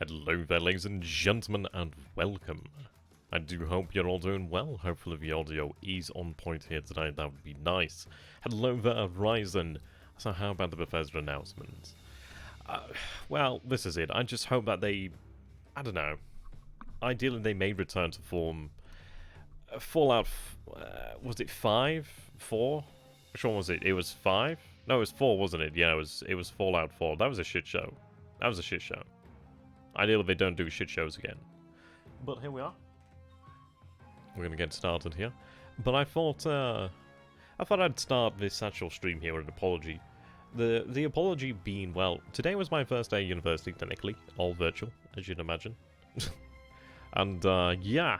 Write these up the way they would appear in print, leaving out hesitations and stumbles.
Hello there, ladies and gentlemen, and welcome. I do hope you're all doing well. Hopefully the audio is on point here today. That would be nice. Hello there, Ryzen. So how about the Bethesda announcement? Well, this is it. I just hope that they... I don't know. Ideally, they may return to form... Fallout... was it 5? 4? Which one was it? It was 5? No, it was 4, wasn't it? Yeah, it was Fallout 4. That was a shit show. That was a shit show. Ideally, they don't do shit shows again. But here we are. We're gonna get started here. But I thought I'd start this actual stream here with an apology. The apology being, well, today was my first day at university, technically. All virtual, as you'd imagine. And, yeah.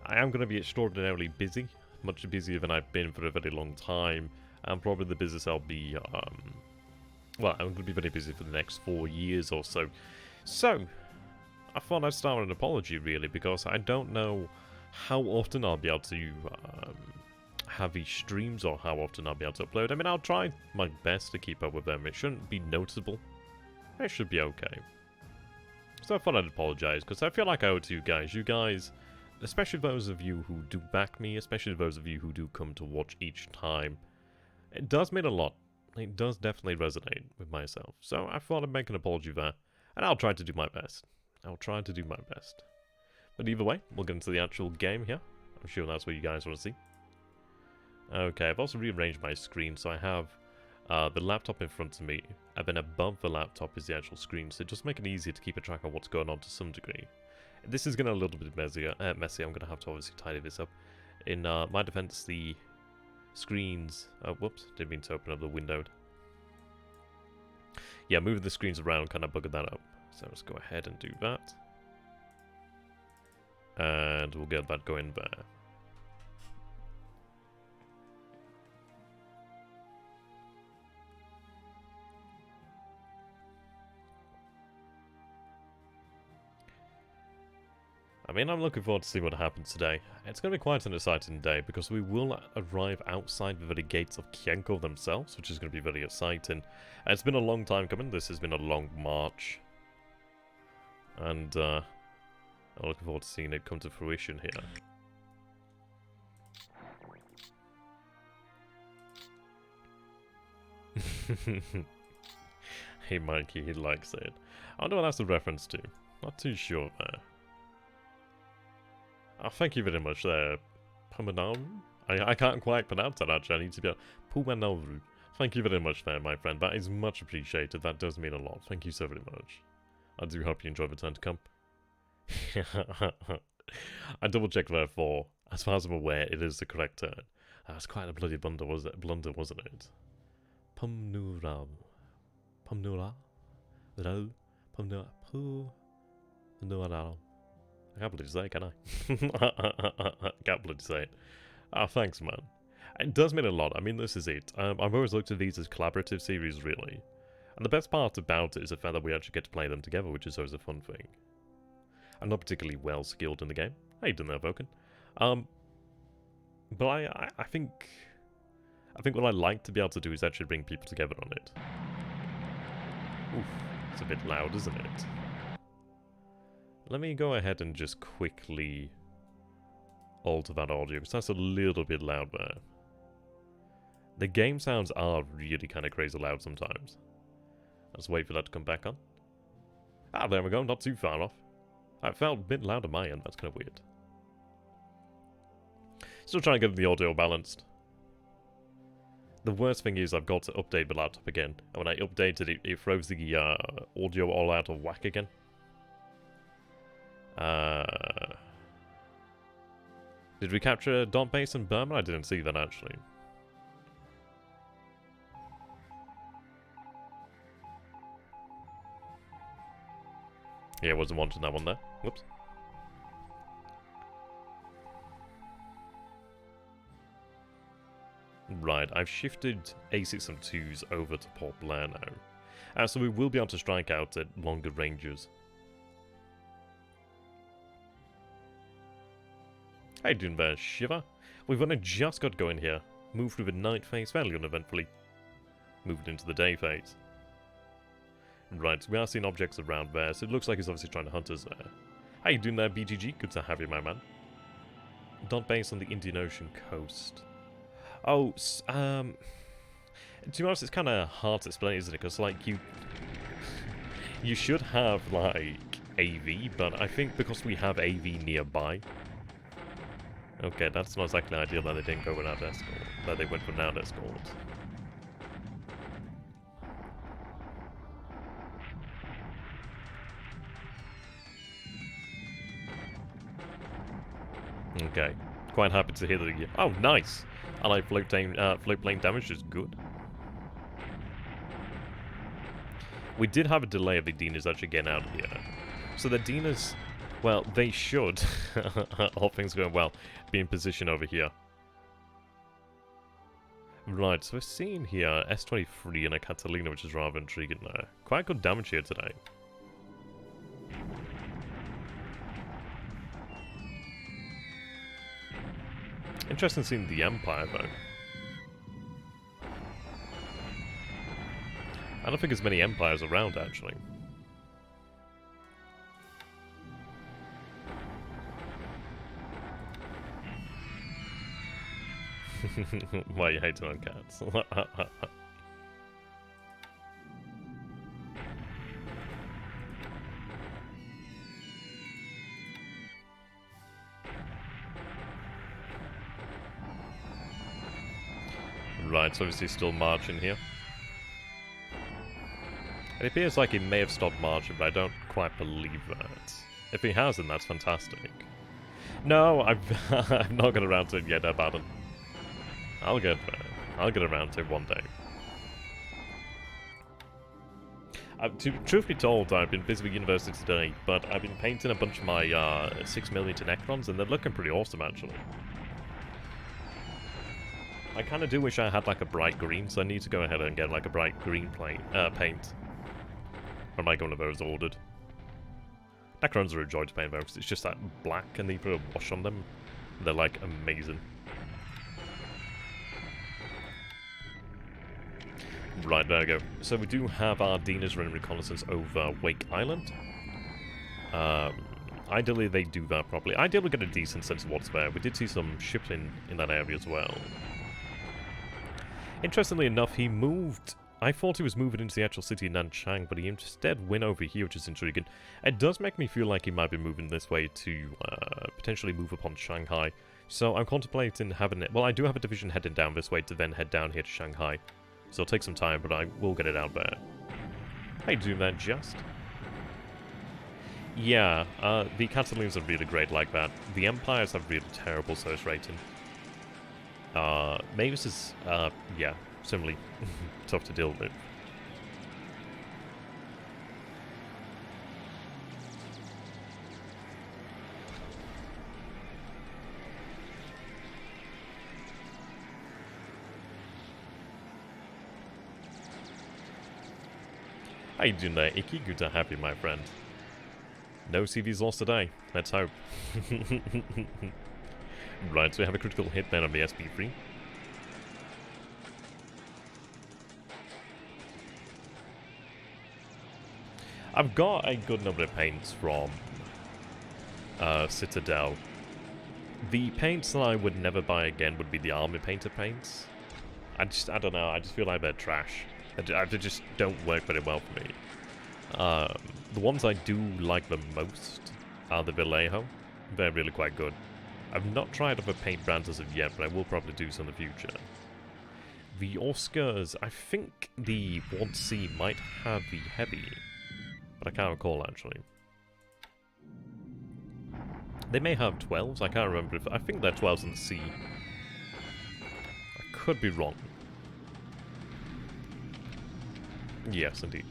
I am gonna be extraordinarily busy. Much busier than I've been for a very long time. And probably the business I'll be, well, I'm gonna be very busy for the next 4 years or so. So, I thought I'd start with an apology, really, because I don't know how often I'll be able to have these streams or how often I'll be able to upload. I mean, I'll try my best to keep up with them. It shouldn't be noticeable. It should be okay. So I thought I'd apologize, because I feel like I owe it to you guys. You guys, especially those of you who do back me, especially those of you who do come to watch each time, it does mean a lot. It does definitely resonate with myself. So I thought I'd make an apology there, and I'll try to do my best. I'll try to do my best. But either way, we'll get into the actual game here. I'm sure that's what you guys want to see. Okay, I've also rearranged my screen, so I have the laptop in front of me, and then above the laptop is the actual screen, so just make it easier to keep a track of what's going on to some degree. This is going to be a little bit messy. I'm going to have to obviously tidy this up. In my defense, the screens... Oh, whoops, didn't mean to open up the window. Yeah, moving the screens around kind of buggered that up. So let's go ahead and do that. And we'll get that going there. I mean, I'm looking forward to see what happens today. It's going to be quite an exciting day because we will arrive outside the very gates of Kilgore themselves, which is going to be very exciting. It's been a long time coming. This has been a long march. And I'm looking forward to seeing it come to fruition here. Hey Mikey, he likes it. I wonder what that's a reference to. Not too sure there. Oh, thank you very much there, Pumanavru. I can't quite pronounce that actually, I need to be Pumanavru. Thank you very much there, my friend. That is much appreciated. That does mean a lot. Thank you so very much. I do hope you enjoy the turn to come. I double checked therefore. As far as I'm aware, it is the correct turn. That's quite a bloody blunder, wasn't it? Pumnura. Pumnura? Ro? Pumnura? Pumnura. I can't bloody say it, can I? Can't bloody say it. Ah, thanks, man. It does mean a lot. I mean, this is it. I've always looked at these as collaborative series, really. And the best part about it is the fact that we actually get to play them together, which is always a fun thing. I'm not particularly well skilled in the game. How you doing there, Vulcan? But I think what I like to be able to do is actually bring people together on it. Oof, it's a bit loud, isn't it? Let me go ahead and just quickly alter that audio, because that's a little bit loud there. The game sounds are really kind of crazy loud sometimes. Let's wait for that to come back on. Ah, there we go, not too far off. I felt a bit loud on my end, that's kind of weird. Still trying to get the audio balanced. The worst thing is I've got to update the laptop again, and when I updated it, it throws the audio all out of whack again. Did we capture Dot Base in Burma? I didn't see that actually. Yeah, I wasn't wanting that one there. Whoops. Right, I've shifted A6M2s over to Port Blair now. So we will be able to strike out at longer ranges. How you doing there, Shiva? We've only just got going here. Moved through the night phase fairly uneventfully. Moved into the day phase. Right, we are seeing objects around there, so it looks like he's obviously trying to hunt us there. How you doing there, BGG? Good to have you, my man. Dot base on the Indian Ocean coast. Oh, to be honest, it's kind of hard to explain, isn't it? Because, like, you should have, like, AV, but I think because we have AV nearby... Okay, that's not exactly ideal that they didn't go without escort. That they went without escort. Okay. Quite happy to hear that. Oh, nice! I like float plane damage is good. We did have a delay of the Dinas actually getting out of here. So the Dinas, well, they should, all things going well, be in position over here. Right, so we're seeing here S-23 and a Catalina, which is rather intriguing there. Quite good damage here today. Interesting seeing the Empire, though. I don't think there's many Empires around, actually. Why you hating on cats? Right, so obviously still marching here. It appears like he may have stopped marching, but I don't quite believe that. If he has, then that's fantastic. No, I've not got around to it yet, Abaddon. I'll get around to it one day. Truth be told, I've been busy with university today, but I've been painting a bunch of my 6mm Necrons, and they're looking pretty awesome, actually. I kind of do wish I had like a bright green, so I need to go ahead and get like a bright green paint. Or am I going to those ordered? Necrons are a joy to paint though, because it's just that black and they put a wash on them. They're like amazing. Right, there we go. So we do have our Dinas running reconnaissance over Wake Island. Ideally they do that properly. Ideally we get a decent sense of what's there. We did see some shipping in that area as well. Interestingly enough, he moved... I thought he was moving into the actual city of Nanchang, but he instead went over here, which is intriguing. It does make me feel like he might be moving this way to potentially move upon Shanghai. So I'm contemplating having it... Well, I do have a division heading down this way to then head down here to Shanghai. So it'll take some time, but I will get it out there. How you doing there, Just? Yeah, the Catalans are really great like that. The Empires have really terrible source rating. Mavis is, yeah, similarly tough to deal with. How you doing there, Icky? Good to have you, my friend. No CVs lost today. Let's hope. Right, so we have a critical hit then on the SP3. I've got a good number of paints from Citadel. The paints that I would never buy again would be the armor painter paints. I don't know, I just feel like they're trash. They just don't work very well for me. The ones I do like the most are the Vallejo. They're really quite good. I've not tried other paint brands as of yet, but I will probably do so in the future. The Oscars, I think the 1C might have the heavy, but I can't recall actually. They may have 12s, I can't remember. I think they're 12s in the C. I could be wrong. Yes, indeed.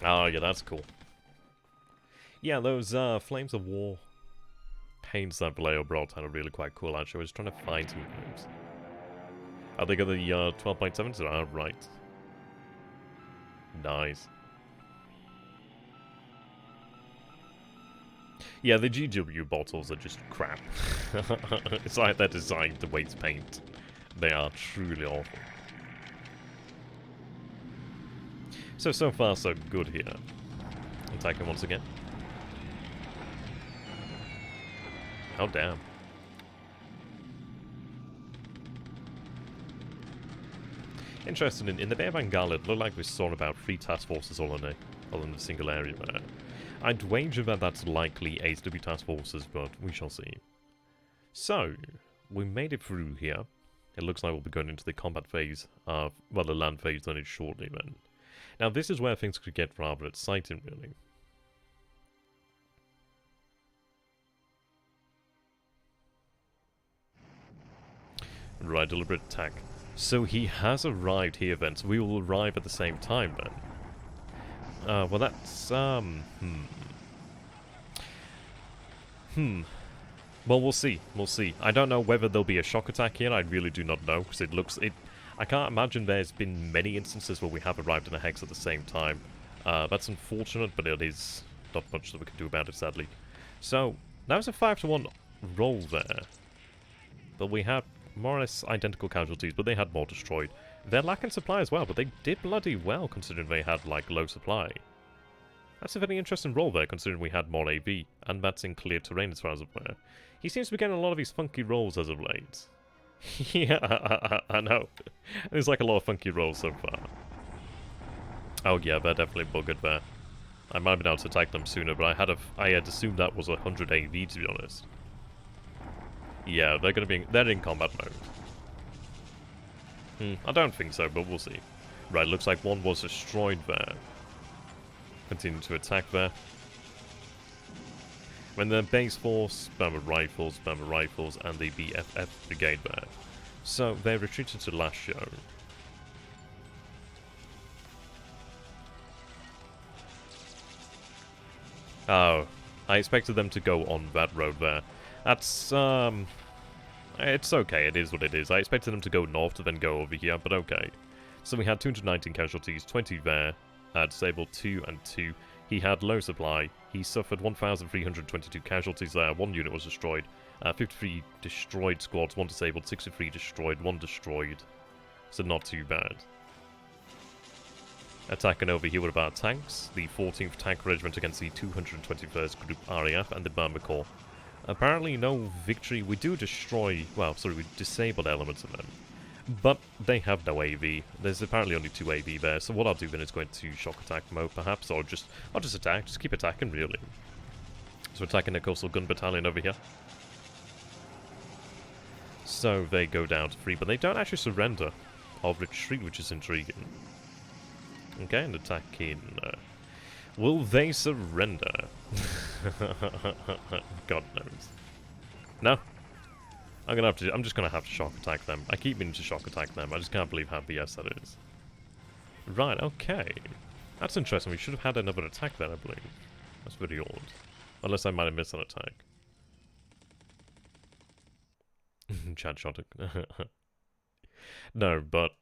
Oh, yeah, that's cool. Yeah, those Flames of War paints that Vallejo brought are really quite cool, actually. I was trying to find some names. Oh, they got the 12.7s? Oh, right. Nice. Yeah, the GW bottles are just crap. It's like they're designed to waste paint. They are truly awful. So far so good here. Attacking once again. Oh damn. Interesting, in the Bay of Bengal it looked like we saw about 3 task forces all in a single area there. I'd wager that that's likely AW task forces, but we shall see. So, we made it through here. It looks like we'll be going into the combat phase, well, the land phase on it shortly then. Now this is where things could get rather exciting, really. Right, deliberate attack. So he has arrived here then, so we will arrive at the same time then. Well that's, Well, we'll see. We'll see. I don't know whether there'll be a shock attack here. I really do not know, because I can't imagine there's been many instances where we have arrived in a hex at the same time. That's unfortunate, but it is not much that we can do about it, sadly. So, that was a 5-to-1 roll there. But we had more or less identical casualties, but they had more destroyed. They're lacking supply as well, but they did bloody well, considering they had, like, low supply. That's a very interesting roll there, considering we had more AV, and that's in clear terrain as far as I'm aware. He seems to be getting a lot of these funky rolls as of late. Yeah, I know. There's like a lot of funky rolls so far. Oh yeah, they're definitely buggered there. I might have been able to attack them sooner, but I had assumed that was 100 AV, to be honest. Yeah, they're in combat mode. I don't think so, but we'll see. Right, looks like one was destroyed there. Continue to attack there. When the base force, Burma Rifles, and the BFF Brigade there. So they retreated to last show. Oh, I expected them to go on that road there. That's, it's okay, it is what it is. I expected them to go north to then go over here, but okay. So we had 219 casualties, 20 there, disabled 2 and 2. He had low supply. He suffered 1,322 casualties there. 1 unit was destroyed. 53 destroyed squads, 1 disabled, 63 destroyed, 1 destroyed. So not too bad. Attacking over here with our tanks. The 14th Tank Regiment against the 221st Group RAF and the Burma Corps. Apparently no victory. We do destroy... Well, sorry, we disabled elements of them. But they have no AV. There's apparently only 2 AV there, so what I'll do then is go into shock attack mode, perhaps, or I'll just attack, just keep attacking, really. So attacking the Coastal Gun Battalion over here. So they go down to 3, but they don't actually surrender or retreat, which is intriguing. Okay, and attacking... will they surrender? God knows. No? I'm just gonna have to shock attack them. I keep meaning to shock attack them. I just can't believe how BS that is. Right, okay. That's interesting. We should have had another attack there, I believe. That's very odd. Unless I might have missed an attack. Chad shot it. No, but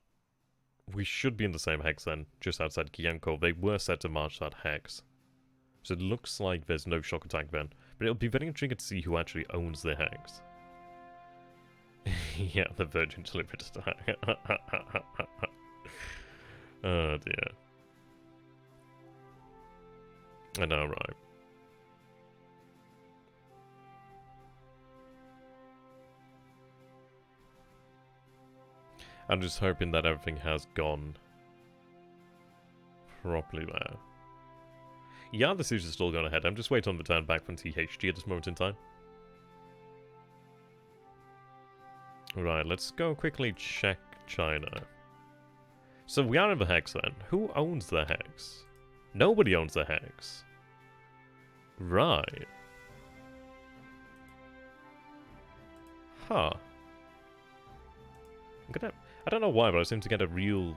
we should be in the same hex then, just outside Kiyanko. They were set to march that hex. So it looks like there's no shock attack then. But it'll be very intriguing to see who actually owns the hex. Yeah, the Virgin delivered attack. Oh dear. I know, right. I'm just hoping that everything has gone properly there. Yeah, the siege is still going ahead. I'm just waiting on the turn back from THG at this moment in time. Right, let's go quickly check China. So we are in the hex then. Who owns the hex? Nobody owns the hex. Right. Huh. I don't know why, but I seem to get a real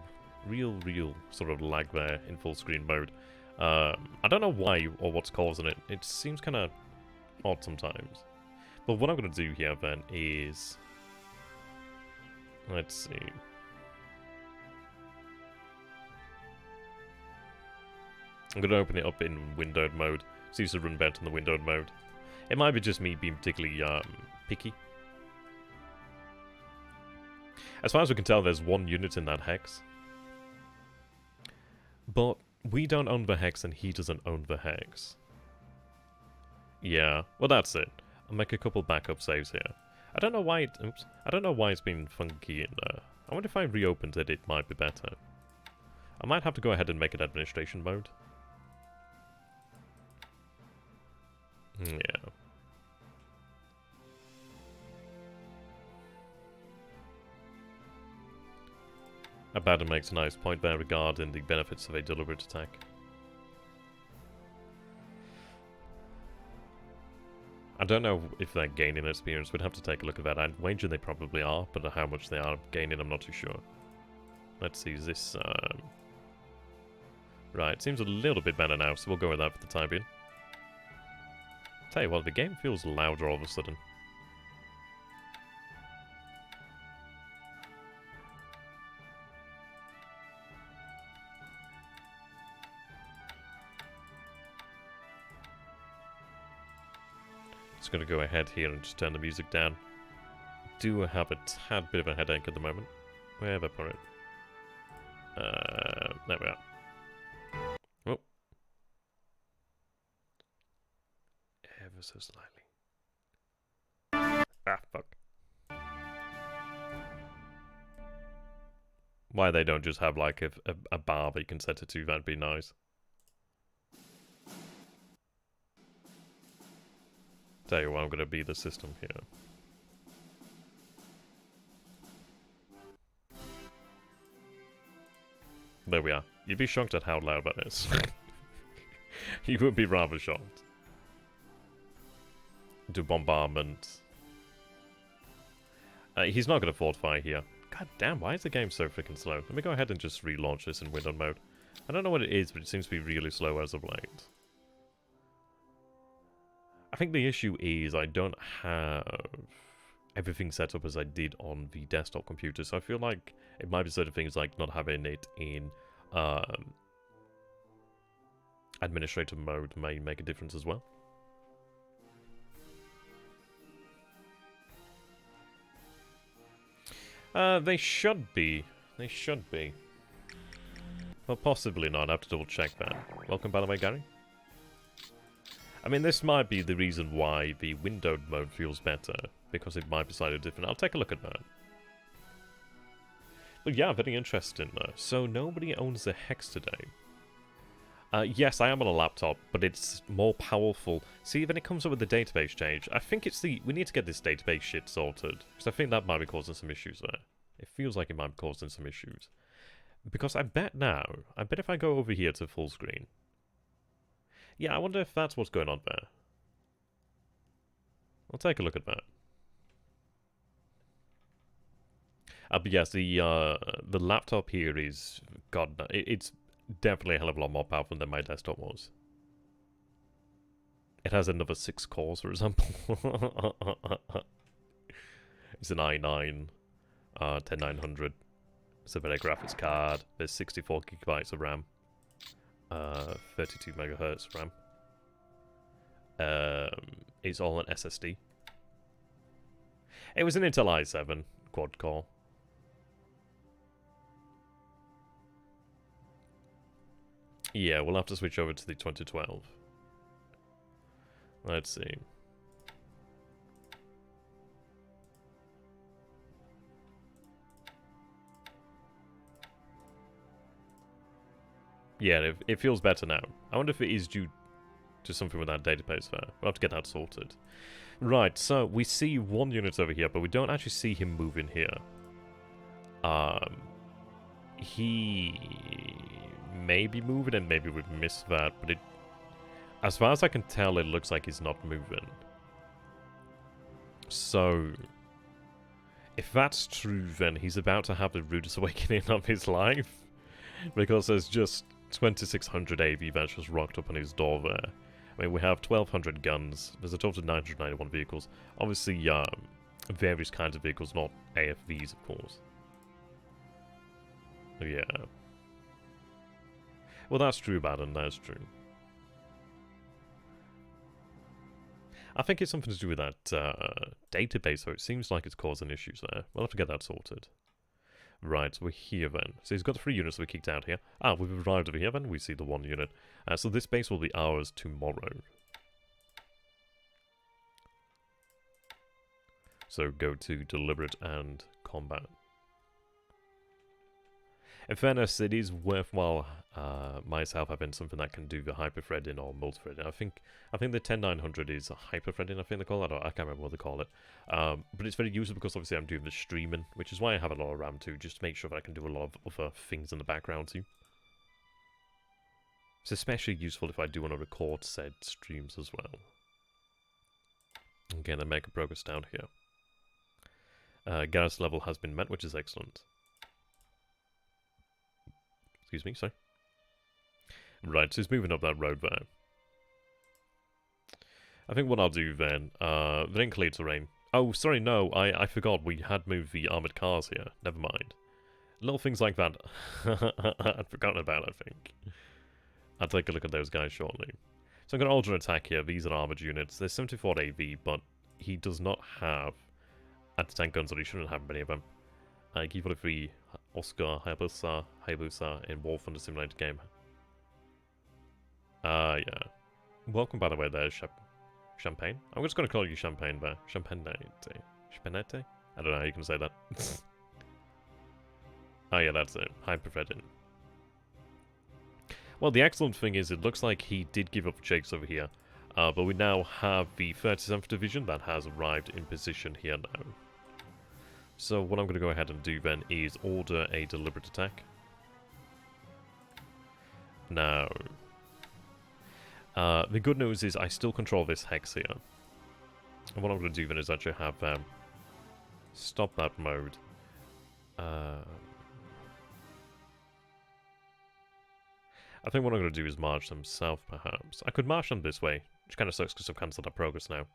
sort of lag there in full screen mode. I don't know why or what's causing it. It seems kind of odd sometimes. But what I'm going to do here then is... Let's see. I'm going to open it up in windowed mode. Seems to run better in the windowed mode. It might be just me being particularly picky. As far as we can tell, there's one unit in that hex. But we don't own the hex and he doesn't own the hex. Yeah, well that's it. I'll make a couple backup saves here. I don't know why it... Oops. I don't know why it's been funky in there. I wonder if I reopened it, it might be better. I might have to go ahead and make it administration mode. Yeah. Abaddon makes a nice point there regarding the benefits of a deliberate attack. I don't know if they're gaining experience, we'd have to take a look at that. I'd wager they probably are, but how much they are gaining I'm not too sure. Let's see, is this... Right, seems a little bit better now, so we'll go with that for the time being. Tell you what, the game feels louder all of a sudden. Just gonna go ahead here and just turn the music down. Do have a tad bit of a headache at the moment. Where have I put it? There we are. Oh. Ever so slightly. Ah, fuck. Why they don't just have like a bar that you can set it to, that'd be nice. Tell you what, I'm gonna be the system here. There we are. You'd be shocked at how loud that is. You would be rather shocked. Do bombardment. He's not gonna fortify here. God damn, why is the game so freaking slow? Let me go ahead and just relaunch this in window mode. I don't know what it is, but it seems to be really slow as of late. I think the issue is I don't have everything set up as I did on the desktop computer, so I feel like it might be certain things like not having it in administrator mode may make a difference as well. They should be. They should be. Well, possibly not. I have to double check that. Welcome, by the way, Gary. I mean, this might be the reason why the windowed mode feels better, because it might be slightly different. I'll take a look at that. But yeah, very interesting. So nobody owns the Hex today. Yes, I am on a laptop, but it's more powerful. See, when it comes up with the database change, I think it's the... We need to get this database shit sorted, because I think that might be causing some issues there. It feels like it might be causing some issues. Because I bet now, I bet if I go over here to full screen... Yeah, I wonder if that's what's going on there. I'll take a look at that. But yes, the laptop here is... God, it's definitely a hell of a lot more powerful than my desktop was. It has another 6 cores, for example. It's an i9 10900. It's a better graphics card. There's 64 gigabytes of RAM. 32 megahertz RAM. It's all an SSD. It was an Intel i7 quad core. Yeah, we'll have to switch over to the 2012. Let's see. Yeah, it feels better now. I wonder if it is due to something with that database there. We'll have to get that sorted. Right, so we see one unit over here, but we don't actually see him move in here. He may be moving, and maybe we've missed that, but as far as I can tell, it looks like he's not moving. So, if that's true, then he's about to have the rudest awakening of his life. Because there's just 2600 AV that's just rocked up on his door there. I mean, we have 1200 guns. There's a total of 991 vehicles. Obviously, various kinds of vehicles, not AFVs, of course. Yeah. Well, that's true, Baden, that's true. I think it's something to do with that database, so it seems like it's causing issues there. We'll have to get that sorted. Right, so we're here then. So he's got the 3 units that we kicked out here. Ah, we've arrived over here then. We see the 1 unit. So this base will be ours tomorrow. So go to deliberate and combat. In fairness, it is worthwhile myself having something that can do the hyper-threading or multi-threading. I think the 10900 is hyper-threading, I think they call it. I can't remember what they call it. But it's very useful because obviously I'm doing the streaming, which is why I have a lot of RAM too, just to make sure that I can do a lot of other things in the background too. It's especially useful if I do want to record said streams as well. Okay, then make progress down here. Garrus level has been met, which is excellent. Excuse me, sorry. Right, so he's moving up that road there. I think what I'll do then, they're in clear terrain. Oh, sorry, no, I forgot we had moved the armoured cars here. Never mind. Little things like that I'd forgotten about, I think. I'll take a look at those guys shortly. So I'm going to alter attack here. These are armoured units. There's 74 AV, but he does not have anti-tank guns, or he shouldn't have many of them. Key 43 Oscar Hayabusa in War Thunder Simulator game. Yeah. Welcome, by the way, there, Champagne. I'm just going to call you Champagne there. Champagnette? I don't know how you can say that. Oh yeah, that's it. Hyper-threading. Well, the excellent thing is it looks like he did give up the chase over here. But we now have the 37th Division that has arrived in position here now. So what I'm going to go ahead and do then is order a deliberate attack. Now, the good news is I still control this hex here. And what I'm going to do then is actually have them stop that mode. I think what I'm going to do is march them south, perhaps. I could march them this way, which kind of sucks because I've cancelled that progress now.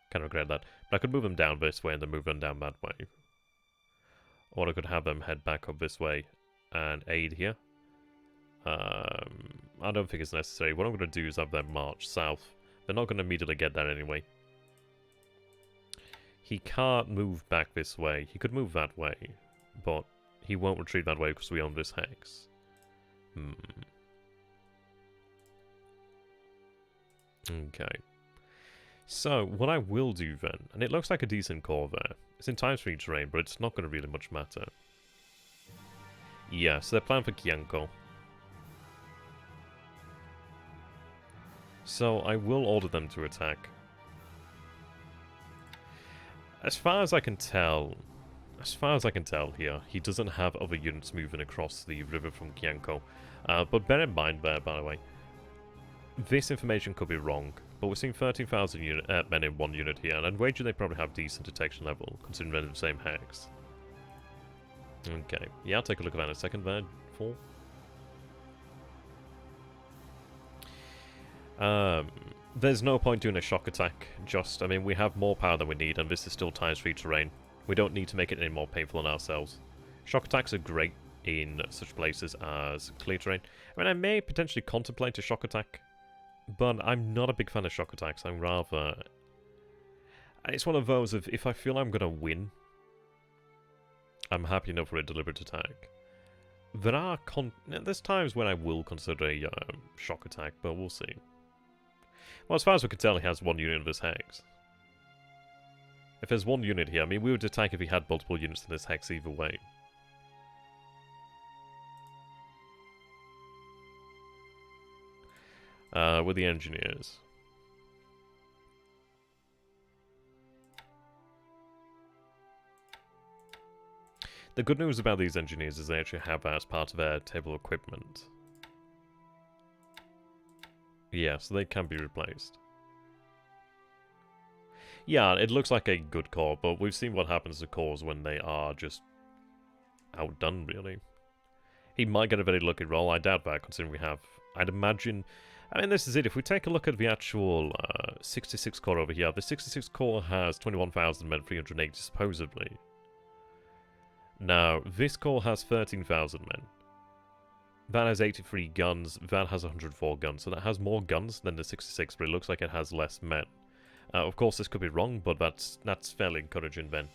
Kind of regret that. But I could move them down this way and then move them down that way. Or I could have them head back up this way and aid here. I don't think it's necessary. What I'm going to do is have them march south. They're not going to immediately get there anyway. He can't move back this way. He could move that way, but he won't retreat that way because we own this hex. Okay. So, what I will do then, and it looks like a decent core there. It's in ×3 terrain, but it's not going to really much matter. Yeah, so they're planning for Kianko. So, I will order them to attack. As far as I can tell here, he doesn't have other units moving across the river from Kianko. But bear in mind there, by the way, this information could be wrong, but we're seeing 13,000 men in one unit here, and I'd wager they probably have decent detection level, considering they're in the same hex. Okay, yeah, I'll take a look at that in a second there, 4. There's no point doing a shock attack, I mean, we have more power than we need, and this is still ×3 terrain. We don't need to make it any more painful on ourselves. Shock attacks are great in such places as clear terrain. I mean, I may potentially contemplate a shock attack, but I'm not a big fan of shock attacks. I'm rather... It's one of those of, if I feel I'm going to win, I'm happy enough for a deliberate attack. There's times when I will consider a shock attack, but we'll see. Well, as far as we can tell, he has one unit of this hex. If there's one unit here, I mean, we would attack if he had multiple units in this hex either way. With the engineers. The good news about these engineers is they actually have that as part of their table of equipment. Yeah, so they can be replaced. Yeah, it looks like a good core, but we've seen what happens to cores when they are just outdone, really. He might get a very lucky roll. I doubt that, considering we have... I'd imagine... I mean, this is it. If we take a look at the actual 66 core over here, the 66 core has 21,000 men, 380 supposedly. Now, this core has 13,000 men. That has 83 guns, that has 104 guns, so that has more guns than the 66, but it looks like it has less men. Of course, this could be wrong, but that's fairly encouraging then.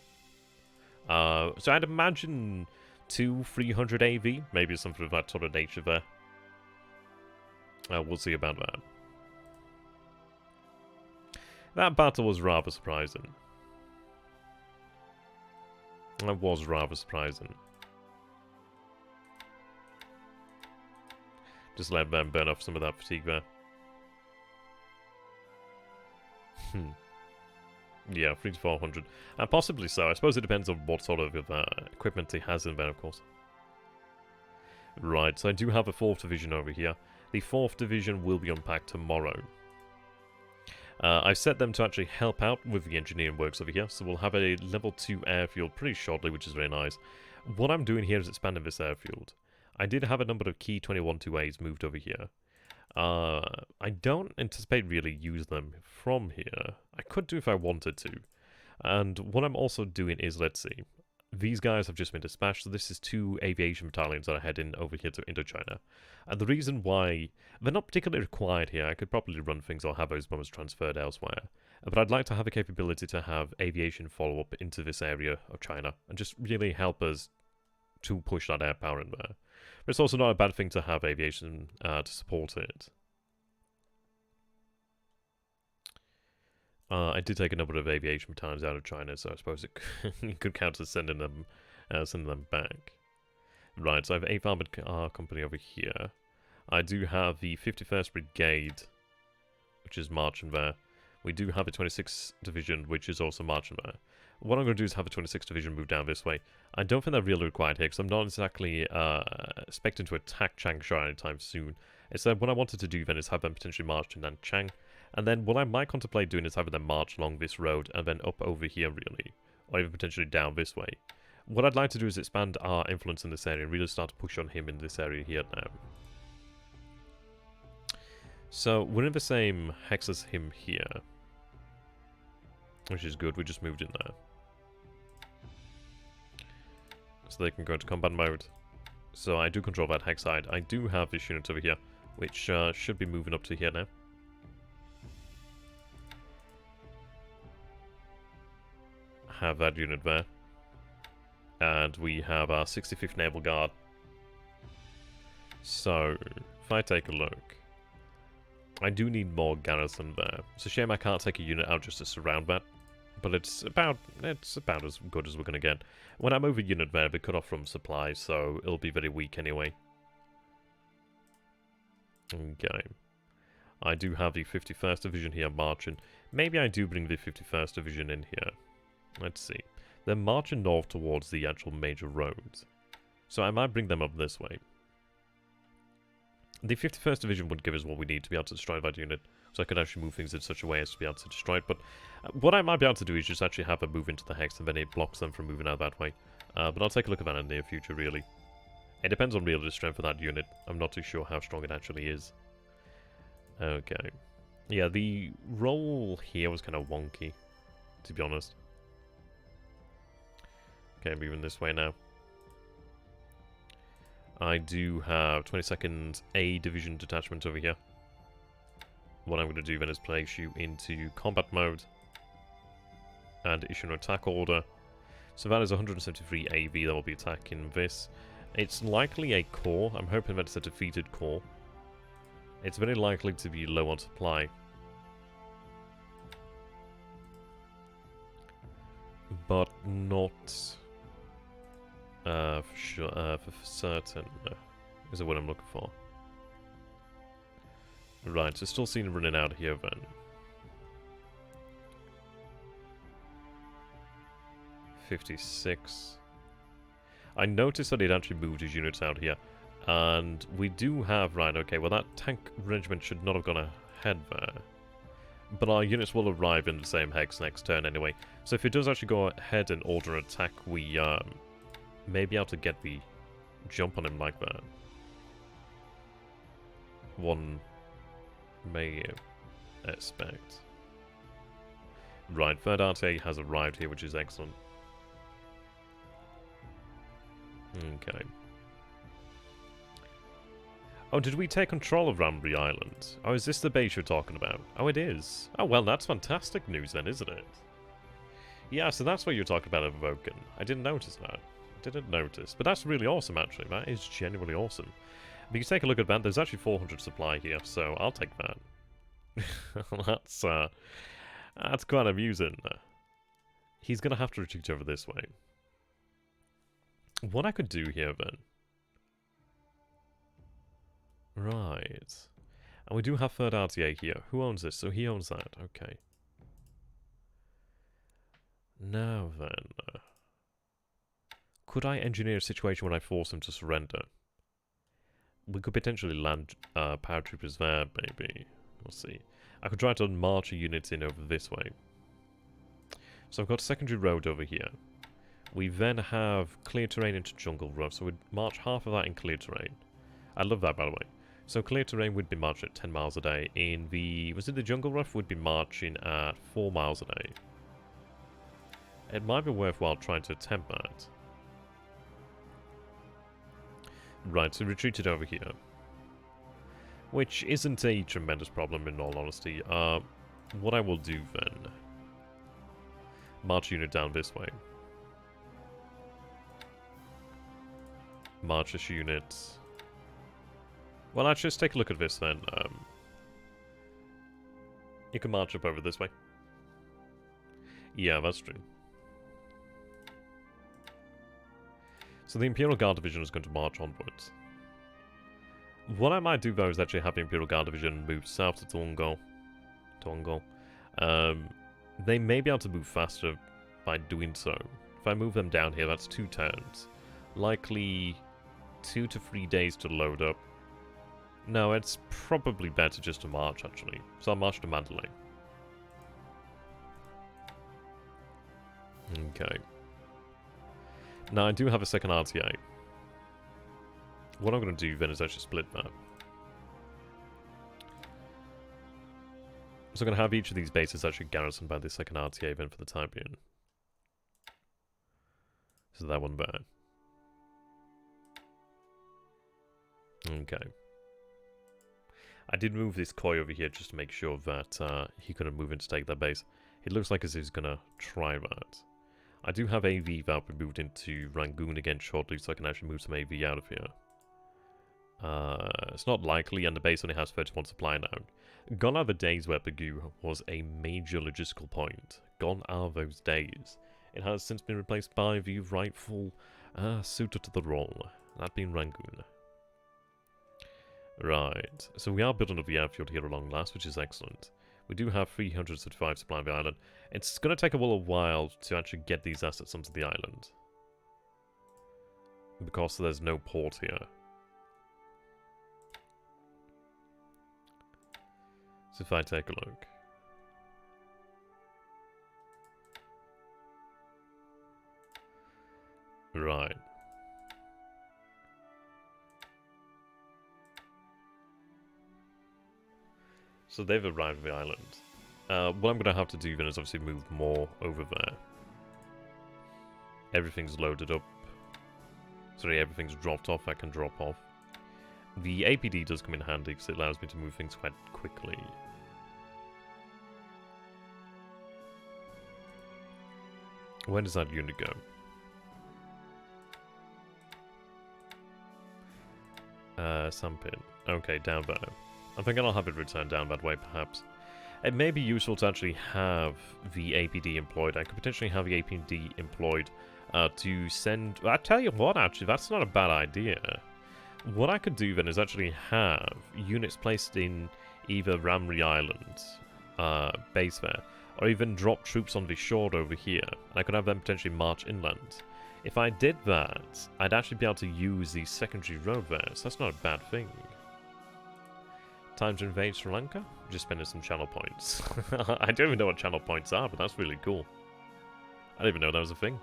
So I'd imagine 300 AV, maybe something of that sort of nature there. We'll see about that. That battle was rather surprising. That was rather surprising. Just let them burn off some of that fatigue there. Yeah, 3 to 400. And possibly so. I suppose it depends on what sort of equipment he has in there, of course. Right, so I do have a 4th division over here. The 4th division will be unpacked tomorrow. I've set them to actually help out with the engineering works over here, so we'll have a level 2 airfield pretty shortly, which is very nice. What I'm doing here is expanding this airfield. I did have a number of key 21-2As moved over here. I don't anticipate really use them from here. I could do if I wanted to. And what I'm also doing is, let's see. These guys have just been dispatched, so this is 2 aviation battalions that are heading over here to Indochina. And the reason why they're not particularly required here, I could probably run things or have those bombers transferred elsewhere. But I'd like to have a capability to have aviation follow-up into this area of China and just really help us to push that air power in there. But it's also not a bad thing to have aviation to support it. I did take a number of aviation battalions out of China, so I suppose it could count as sending them back. Right, so I have 8th Armoured Car Company over here. I do have the 51st Brigade, which is marching there. We do have a 26th Division, which is also marching there. What I'm going to do is have a 26th Division move down this way. I don't think they're really required here, because I'm not exactly expecting to attack Changsha anytime soon. Instead, what I wanted to do then is have them potentially march to Nanchang. And then what I might contemplate doing is having them march along this road and then up over here, really. Or even potentially down this way. What I'd like to do is expand our influence in this area and really start to push on him in this area here now. So, we're in the same hex as him here. Which is good, we just moved in there. So they can go into combat mode. So I do control that hex side. I do have this unit over here, which should be moving up to here now. Have that unit there. And we have our 65th Naval Guard. So, if I take a look, I do need more garrison there. It's a shame I can't take a unit out just to surround that. But it's about as good as we're going to get. When I move a unit there, they're cut off from supplies, so it'll be very weak anyway. Okay. I do have the 51st Division here marching. Maybe I do bring the 51st Division in here. Let's see. They're marching north towards the actual major roads. So I might bring them up this way. The 51st Division would give us what we need to be able to destroy that unit. So I could actually move things in such a way as to be able to destroy it. But what I might be able to do is just actually have them move into the hex and then it blocks them from moving out that way. But I'll take a look at that in the near future, really. It depends on really the strength of that unit. I'm not too sure how strong it actually is. Okay. Yeah, the roll here was kind of wonky, to be honest. Okay, moving this way now. I do have 22nd A Division detachment over here. What I'm going to do then is place you into combat mode and issue an attack order. So that is 173 AV that will be attacking this. It's likely a core. I'm hoping that it's a defeated core. It's very likely to be low on supply. But not for sure, for certain, is what I'm looking for. Right, so still seen running out here then. .56. I noticed that he'd actually moved his units out here. And we do have, right, okay, well that tank regiment should not have gone ahead there. But our units will arrive in the same hex next turn anyway. So if it does actually go ahead and order an attack, we may be able to get the jump on him like that. One may expect. Right, third RTA has arrived here, which is excellent. Okay. Oh, did we take control of Ranbury Island? Oh, is this the base you're talking about? Oh, it is. Oh, well, that's fantastic news then, isn't it? Yeah, so that's what you're talking about evoking. I didn't notice that. Didn't notice. But that's really awesome, actually. That is genuinely awesome. But you take a look at that. There's actually 400 supply here, so I'll take that. That's quite amusing. He's going to have to retreat over this way. What I could do here, then... Right. And we do have third RTA here. Who owns this? So he owns that. Okay. Now then... could I engineer a situation where I force him to surrender? We could potentially land paratroopers there, maybe. We'll see. I could try to march a unit in over this way. So I've got secondary road over here. We then have clear terrain into jungle rough, so we'd march half of that in clear terrain. I love that, by the way. So clear terrain would be marching at 10 miles a day. In the... was it the jungle rough? Would be marching at 4 miles a day. It might be worthwhile trying to attempt that. Right, so retreated over here. Which isn't a tremendous problem, in all honesty. What I will do then... march unit down this way. March this unit... well, actually, let's take a look at this then. You can march up over this way. Yeah, that's true. So the Imperial Guard Division is going to march onwards. What I might do, though, is actually have the Imperial Guard Division move south to Tongo. They may be able to move faster by doing so. If I move them down here, that's 2 turns. Likely 2 to 3 days to load up. No, it's probably better just to march, actually. So I'll march to Mandalay. Okay. Now, I do have a second RTA. What I'm going to do then is actually split that. So I'm going to have each of these bases actually garrisoned by the second RTA then for the time being. So that one there. Okay. I did move this koi over here just to make sure that he couldn't move in to take that base. It looks like as if he's going to try that. I do have AV that will be moved into Rangoon again shortly, so I can actually move some AV out of here. It's not likely, and the base only has 31 supply now. Gone are the days where Pegu was a major logistical point. Gone are those days. It has since been replaced by the rightful suitor to the role, that being Rangoon. Right, so we are building up the airfield here at long last, which is excellent. We do have 335 supply of the island. It's going to take a little while to actually get these assets onto the island. Because there's no port here. So if I take a look. Right. So they've arrived at the island. What I'm going to have to do then is obviously move more over there. Everything's loaded up. Sorry, everything's dropped off. I can drop off. The APD does come in handy because it allows me to move things quite quickly. Where does that unit go? Sampin. Okay, down there. I think I'll have it return down that way, perhaps. It may be useful to actually have the APD employed. I could potentially have the APD employed to send... I tell you what, actually, that's not a bad idea. What I could do then is actually have units placed in either Ramri Island, base there, or even drop troops on the shore over here. And I could have them potentially march inland. If I did that, I'd actually be able to use the secondary road there, so that's not a bad thing. Time to invade Sri Lanka? Just spending some channel points. I don't even know what channel points are, but that's really cool. I didn't even know that was a thing.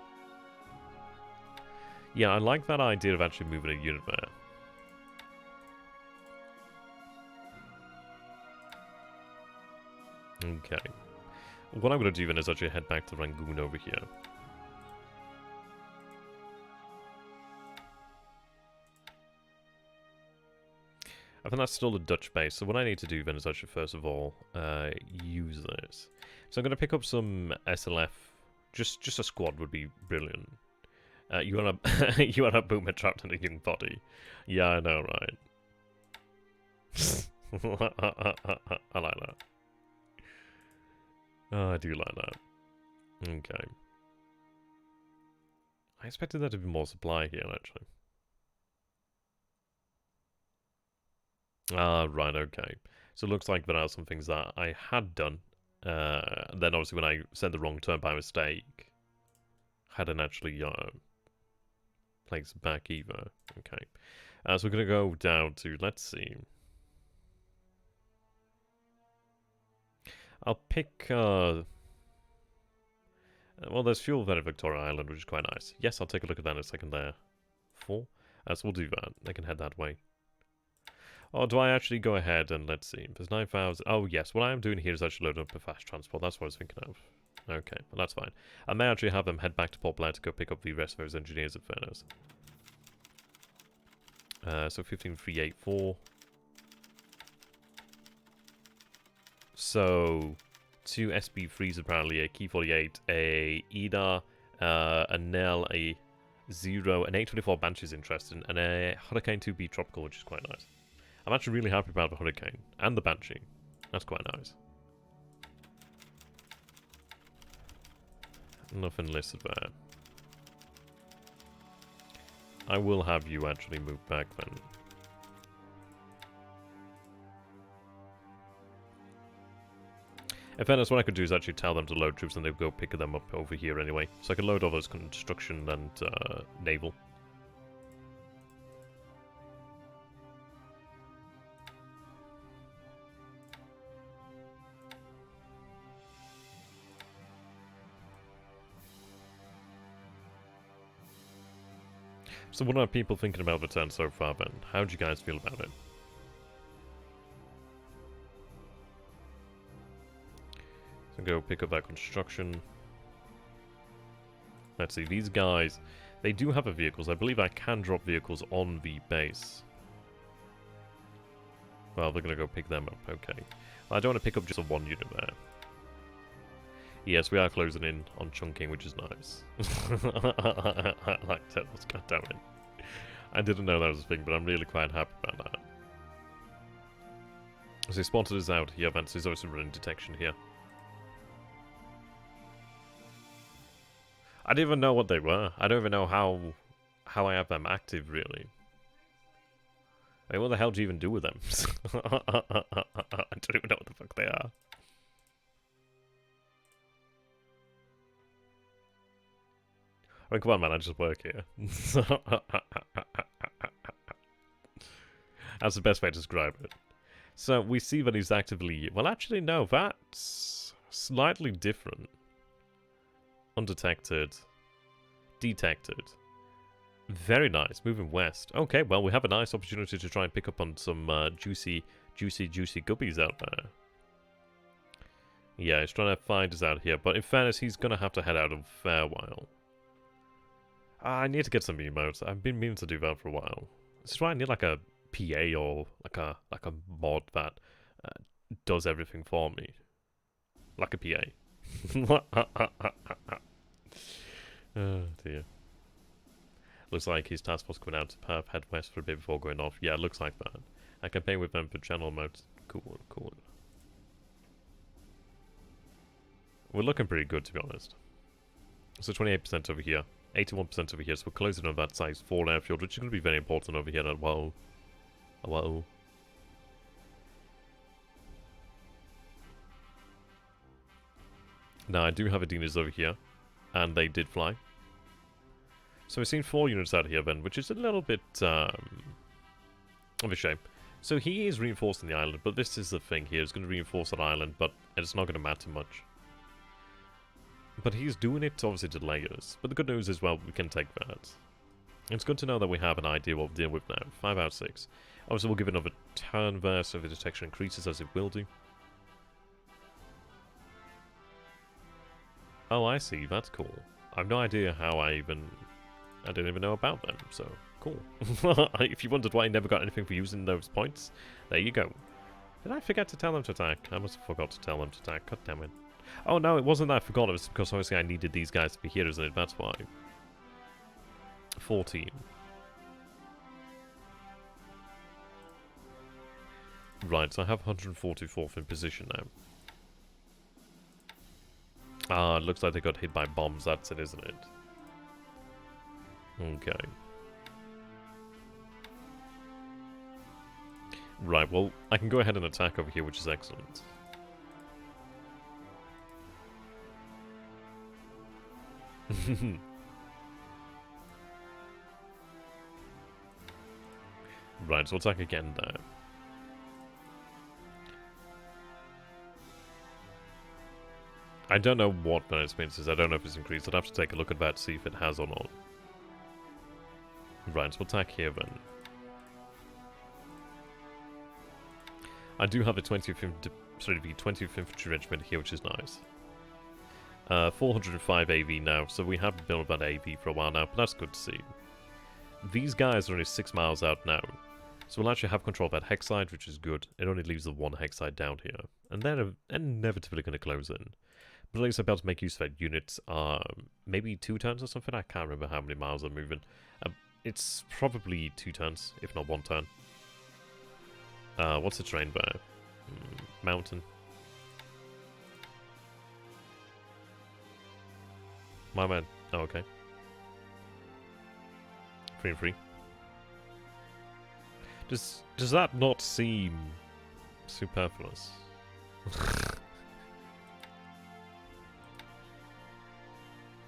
Yeah, I like that idea of actually moving a unit there. Okay. What I'm going to do then is actually head back to Rangoon over here. I think that's still a Dutch base, so what I need to do then is actually first of all use this. So I'm going to pick up some SLF Just a squad would be brilliant. You are a you are a boomer trapped in a young body. Yeah, I know, right? I like that. Oh, I do like that. Okay. I expected there to be more supply here, actually. Ah, right, okay. So it looks like there are some things that I had done. Then obviously when I sent the wrong turn by mistake, hadn't actually placed back either. Okay. So we're going to go down to, let's see. I'll pick, well, there's fuel there at Victoria Island, which is quite nice. Yes, I'll take a look at that in a second there. 4? So we'll do that. I can head that way. Or do I actually go ahead and let's see. There's 9,000. Oh, yes. What I am doing here is actually loading up a fast transport. That's what I was thinking of. Okay, well, that's fine. I may actually have them head back to Port Blair to go pick up the rest of those engineers, in fairness. So 15384. So 2 SB3s apparently, a Key 48, a EDA, a NEL, a 0, an 824 Banshee's interesting, and a Hurricane 2B Tropical, which is quite nice. I'm actually really happy about the Hurricane and the Banshee. That's quite nice. Nothing listed there. I will have you actually move back then. In fairness, what I could do is actually tell them to load troops and they'll go pick them up over here anyway. So I can load all those construction and naval. So what are people thinking about the turn so far, Ben? How do you guys feel about it? So go pick up that construction. Let's see, these guys, they do have vehicles. I believe I can drop vehicles on the base. Well, they're going to go pick them up, okay. Well, I don't want to pick up just a 1 unit there. Yes, we are closing in on chunking, which is nice. I like Turtles, goddammit. I didn't know that was a thing, but I'm really quite happy about that. So spotted us out here, Vance. There's also running detection here. I didn't even know what they were. I don't even know how I have them active, really. I mean, what the hell do you even do with them? I don't even know what the fuck they are. I mean, come on, man, I just work here. That's the best way to describe it. So, we see that he's actively... Well, actually, no, that's slightly different. Undetected. Detected. Very nice, moving west. Okay, well, we have a nice opportunity to try and pick up on some juicy guppies out there. Yeah, he's trying to find us out here, but in fairness, he's going to have to head out in a fair while. I need to get some emotes. I've been meaning to do that for a while. This is why I need like a PA or like a mod that does everything for me. Like a PA. Oh dear. Looks like his task force coming out to Perth, head west for a bit before going off. Yeah, it looks like that. I can pay with them for channel modes. Cool, cool. We're looking pretty good, to be honest. So 28% over here. 81% over here, so we're closing on that size 4 airfield, which is going to be very important over here as well. Wow. Now, I do have Adinas over here, and they did fly. So we've seen 4 units out here then, which is a little bit of a shame. So he is reinforcing the island, but this is the thing here. He's going to reinforce that island, but it's not going to matter much. But he's doing it to obviously delay us. But the good news is, well, we can take that. It's good to know that we have an idea what we're dealing with now. 5 out of 6. Obviously, we'll give it another turn there, so the detection increases as it will do. Oh, I see. That's cool. I have no idea how I didn't even know about them, so cool. If you wondered why I never got anything for using those points, there you go. Did I forget to tell them to attack? I must have forgot to tell them to attack. God damn it. Oh no, it wasn't that I forgot. It was because obviously I needed these guys to be here, isn't it? That's why. 14. Right, so I have 144th in position now. Ah, it looks like they got hit by bombs. That's it, isn't it? Okay. Right, well, I can go ahead and attack over here, which is excellent. Right, so attack again now. I don't know what that experience is. I don't know if it's increased. I'd have to take a look at that to see if it has or not. Right, so attack here then. I do have a 20th, sorry, the 20th Infantry Regiment here, which is nice. 405 AV now, so we have built that AV for a while now, but that's good to see. These guys are only 6 miles out now, so we'll actually have control of that HEXide, which is good. It only leaves the one HEXide down here, and they're inevitably going to close in. But at least I'm able to make use of that unit, maybe 2 turns or something? I can't remember how many miles I'm moving. It's probably 2 turns, if not 1 turn. What's the terrain there? Mountain. My man. Oh, okay. 3 and 3. Does that not seem superfluous?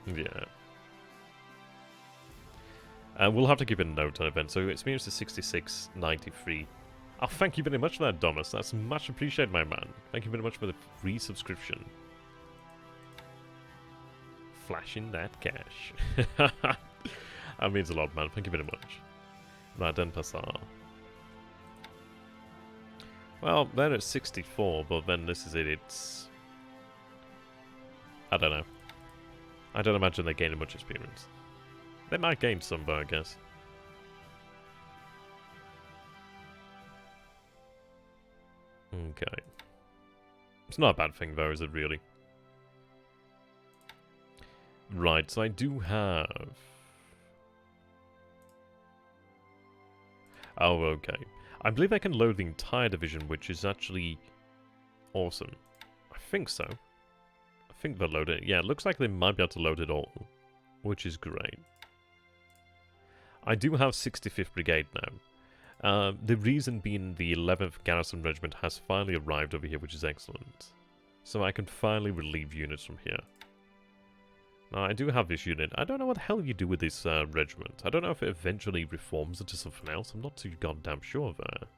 Yeah. We'll have to give it a note on event. So experience is 66.93. Oh, thank you very much for that, Domus. That's much appreciated, my man. Thank you very much for the free subscription. Flashing that cash. That means a lot, man. Thank you very much. Right, then Passar. Well, they're at 64, but then this is it. It's... I don't know. I don't imagine they're gaining much experience. They might gain some, though, I guess. Okay. It's not a bad thing, though, is it really? Right, so I do have... Oh, okay. I believe I can load the entire division, which is actually awesome. I think so. I think they'll load it. Yeah, it looks like they might be able to load it all, which is great. I do have 65th Brigade now. The reason being the 11th Garrison Regiment has finally arrived over here, which is excellent. So I can finally relieve units from here. Now, I do have this unit. I don't know what the hell you do with this regiment. I don't know if it eventually reforms into something else. I'm not too goddamn sure there.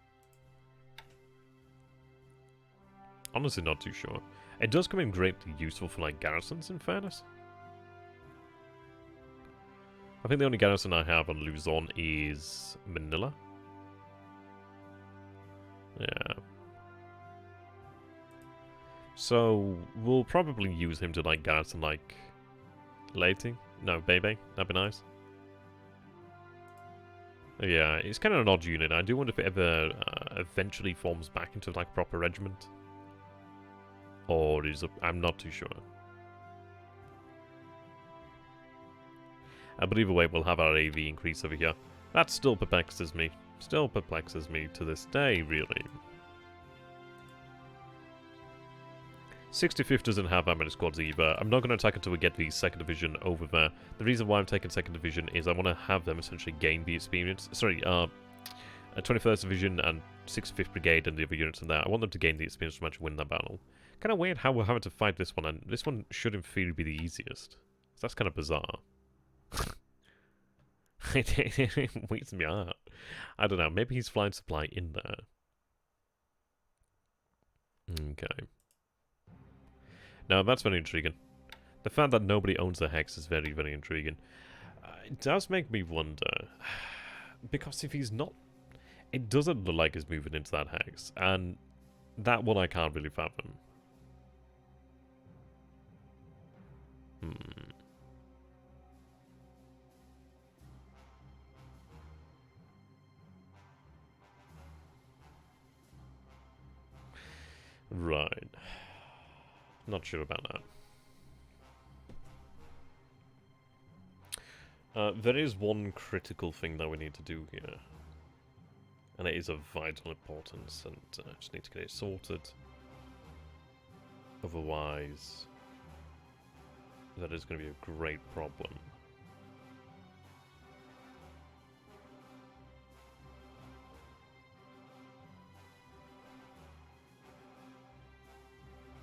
Honestly, not too sure. It does come in greatly useful for, like, garrisons, in fairness. I think the only garrison I have on Luzon is Manila. Yeah. So, we'll probably use him to, like, garrison, like... Leyte? No, Bebe. That'd be nice. Yeah, it's kind of an odd unit. I do wonder if it ever eventually forms back into, like, a proper regiment. Or is it... I'm not too sure. But either way, we'll have our AV increase over here. That still perplexes me. Still perplexes me to this day, really. 65th doesn't have that many squads either. I'm not going to attack until we get the 2nd Division over there. The reason why I'm taking 2nd Division is I want to have them essentially gain the experience. Sorry, 21st Division and 65th Brigade and the other units in there. I want them to gain the experience to actually win that battle. Kind of weird how we're having to fight this one, and this one should in theory be the easiest. So that's kind of bizarre. It weirds me out. I don't know, maybe he's flying supply in there. Okay. Now, that's very intriguing. The fact that nobody owns the Hex is very, very intriguing. It does make me wonder. Because if he's not... It doesn't look like he's moving into that Hex. And that one I can't really fathom. Right. Not sure about that. There is one critical thing that we need to do here. And it is of vital importance, and I just need to get it sorted. Otherwise, that is going to be a great problem.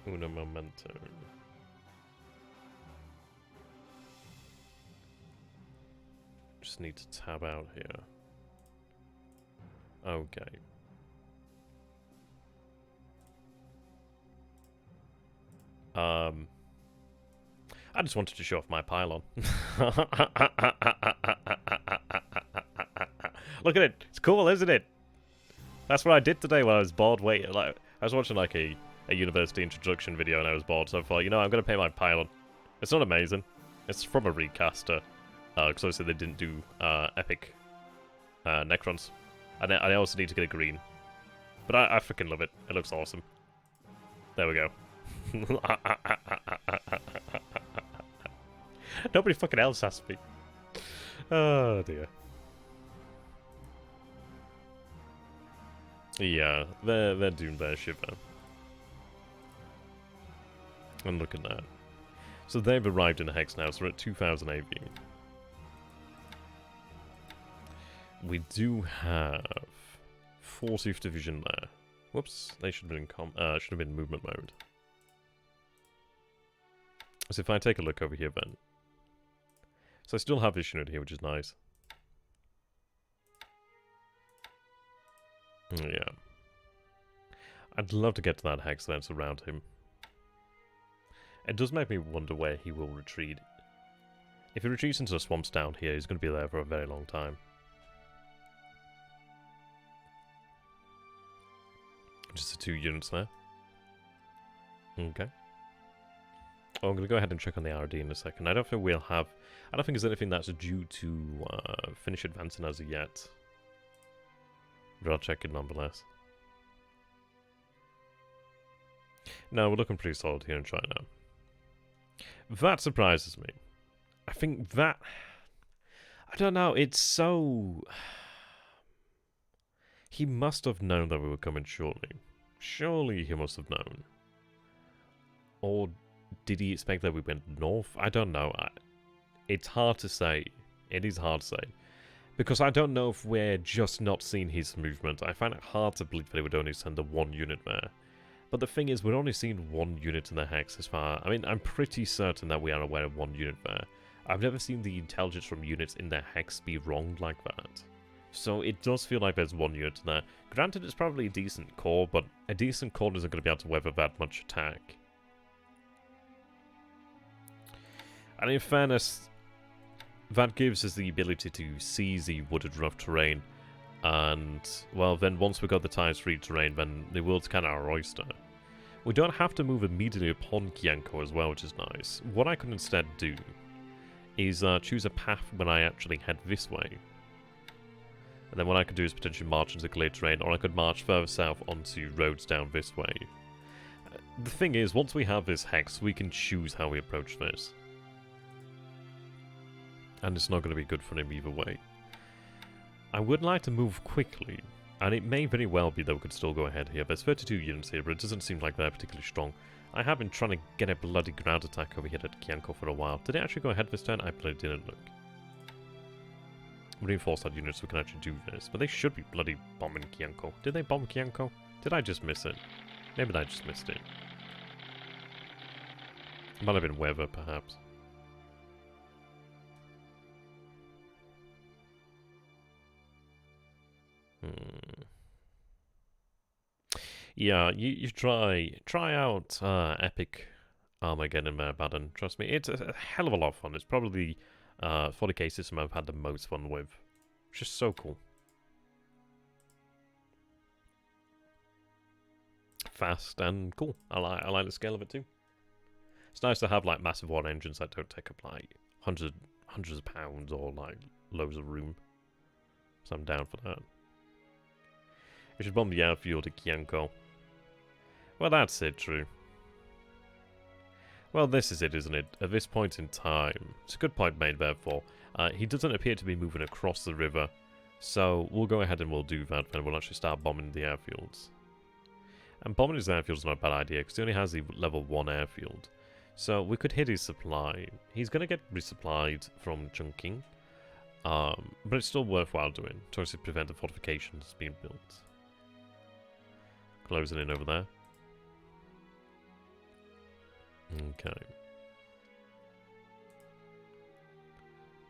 Una momento. Just need to tab out here. Okay. I just wanted to show off my pylon. Look at it. It's cool, isn't it? That's what I did today when I was bored. Wait, like I was watching like a university introduction video and I was bored, so I thought, you know, I'm gonna paint my pylon. It's not amazing. It's from a recaster, because obviously they didn't do epic Necrons. And I also need to get a green. But I freaking love it. It looks awesome. There we go. Nobody fucking else has me. Oh dear. Yeah, they're doomed there, Shiver. And look at that. So they've arrived in Hex now, so we're at 2000 AV. We do have 40th Division there. Whoops, they should have been in movement mode. So if I take a look over here then. So I still have this unit here, which is nice. Yeah. I'd love to get to that Hex then, surround him. It does make me wonder where he will retreat. If he retreats into the swamps down here, he's going to be there for a very long time. Just the 2 units there. Okay. Oh, I'm going to go ahead and check on the RD in a second. I don't think we'll have... I don't think there's anything that's due to finish advancing as of yet. But I'll check it nonetheless. No, we're looking pretty solid here in China. That surprises me. I think that... I don't know, it's so... He must have known that we were coming shortly. Surely he must have known. Or did he expect that we went north? I don't know. It's hard to say. It is hard to say. Because I don't know if we're just not seeing his movement. I find it hard to believe that he would only send the 1 unit there. But the thing is, we're only seeing 1 unit in the Hex as far... I mean, I'm pretty certain that we are aware of 1 unit there. I've never seen the intelligence from units in the Hex be wronged like that. So it does feel like there's 1 unit in there. Granted, it's probably a decent core, but a decent core isn't going to be able to weather that much attack. And in fairness, that gives us the ability to seize the wooded rough terrain. And, well, then once we got the tires-free terrain, then the world's kind of our oyster. We don't have to move immediately upon Kianko as well, which is nice. What I could instead do is choose a path when I actually head this way. And then what I could do is potentially march into clear terrain, or I could march further south onto roads down this way. The thing is, once we have this Hex, we can choose how we approach this. And it's not going to be good for him either way. I would like to move quickly, and it may very well be that we could still go ahead here. There's 32 units here, but it doesn't seem like they're particularly strong. I have been trying to get a bloody ground attack over here at Kianko for a while. Did it actually go ahead this turn? I bloody didn't look. Reinforce that unit so we can actually do this, but they should be bloody bombing Kianko. Did they bomb Kianko? Did I just miss it? Maybe I just missed it. It might have been weather, perhaps. Yeah, you try out epic Armageddon there, Baden. Trust me, it's a hell of a lot of fun. It's probably 40k system I've had the most fun with. It's just so cool. Fast and cool. I like the scale of it too. It's nice to have like massive war engines that don't take up like hundreds of pounds or like loads of room. So I'm down for that. We should bomb the airfield at Kianko. Well, that's it, true. Well, this is it, isn't it? At this point in time, it's a good point made, therefore. He doesn't appear to be moving across the river, so we'll go ahead and we'll do that, and we'll actually start bombing the airfields. And bombing his airfield is not a bad idea, because he only has the level 1 airfield. So we could hit his supply. He's going to get resupplied from Chungking, but it's still worthwhile doing, to actually prevent the fortifications being built. Closing in over there. Okay.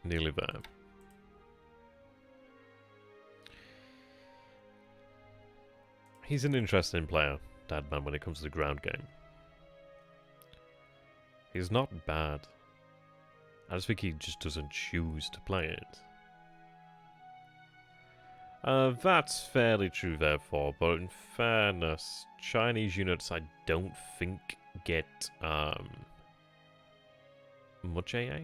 Nearly there. He's an interesting player, Dadman, when it comes to the ground game. He's not bad. I just think he just doesn't choose to play it. That's fairly true, therefore, but in fairness, Chinese units I don't think get much AA.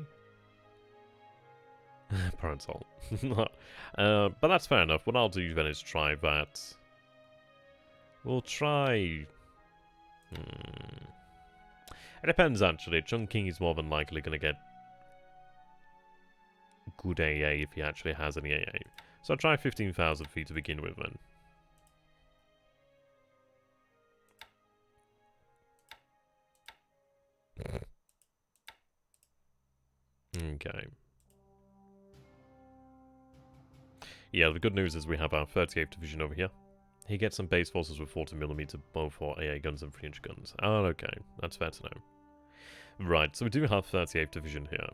Parental. But that's fair enough. What I'll do then is try that. We'll try. It depends actually. Chungking is more than likely going to get good AA if he actually has any AA. So I'll try 15,000 feet to begin with then. Okay. Yeah, the good news is we have our 38th Division over here. He gets some base forces with 40mm bow for AA guns and 3-inch guns. Oh, okay. That's fair to know. Right, so we do have 38th Division here.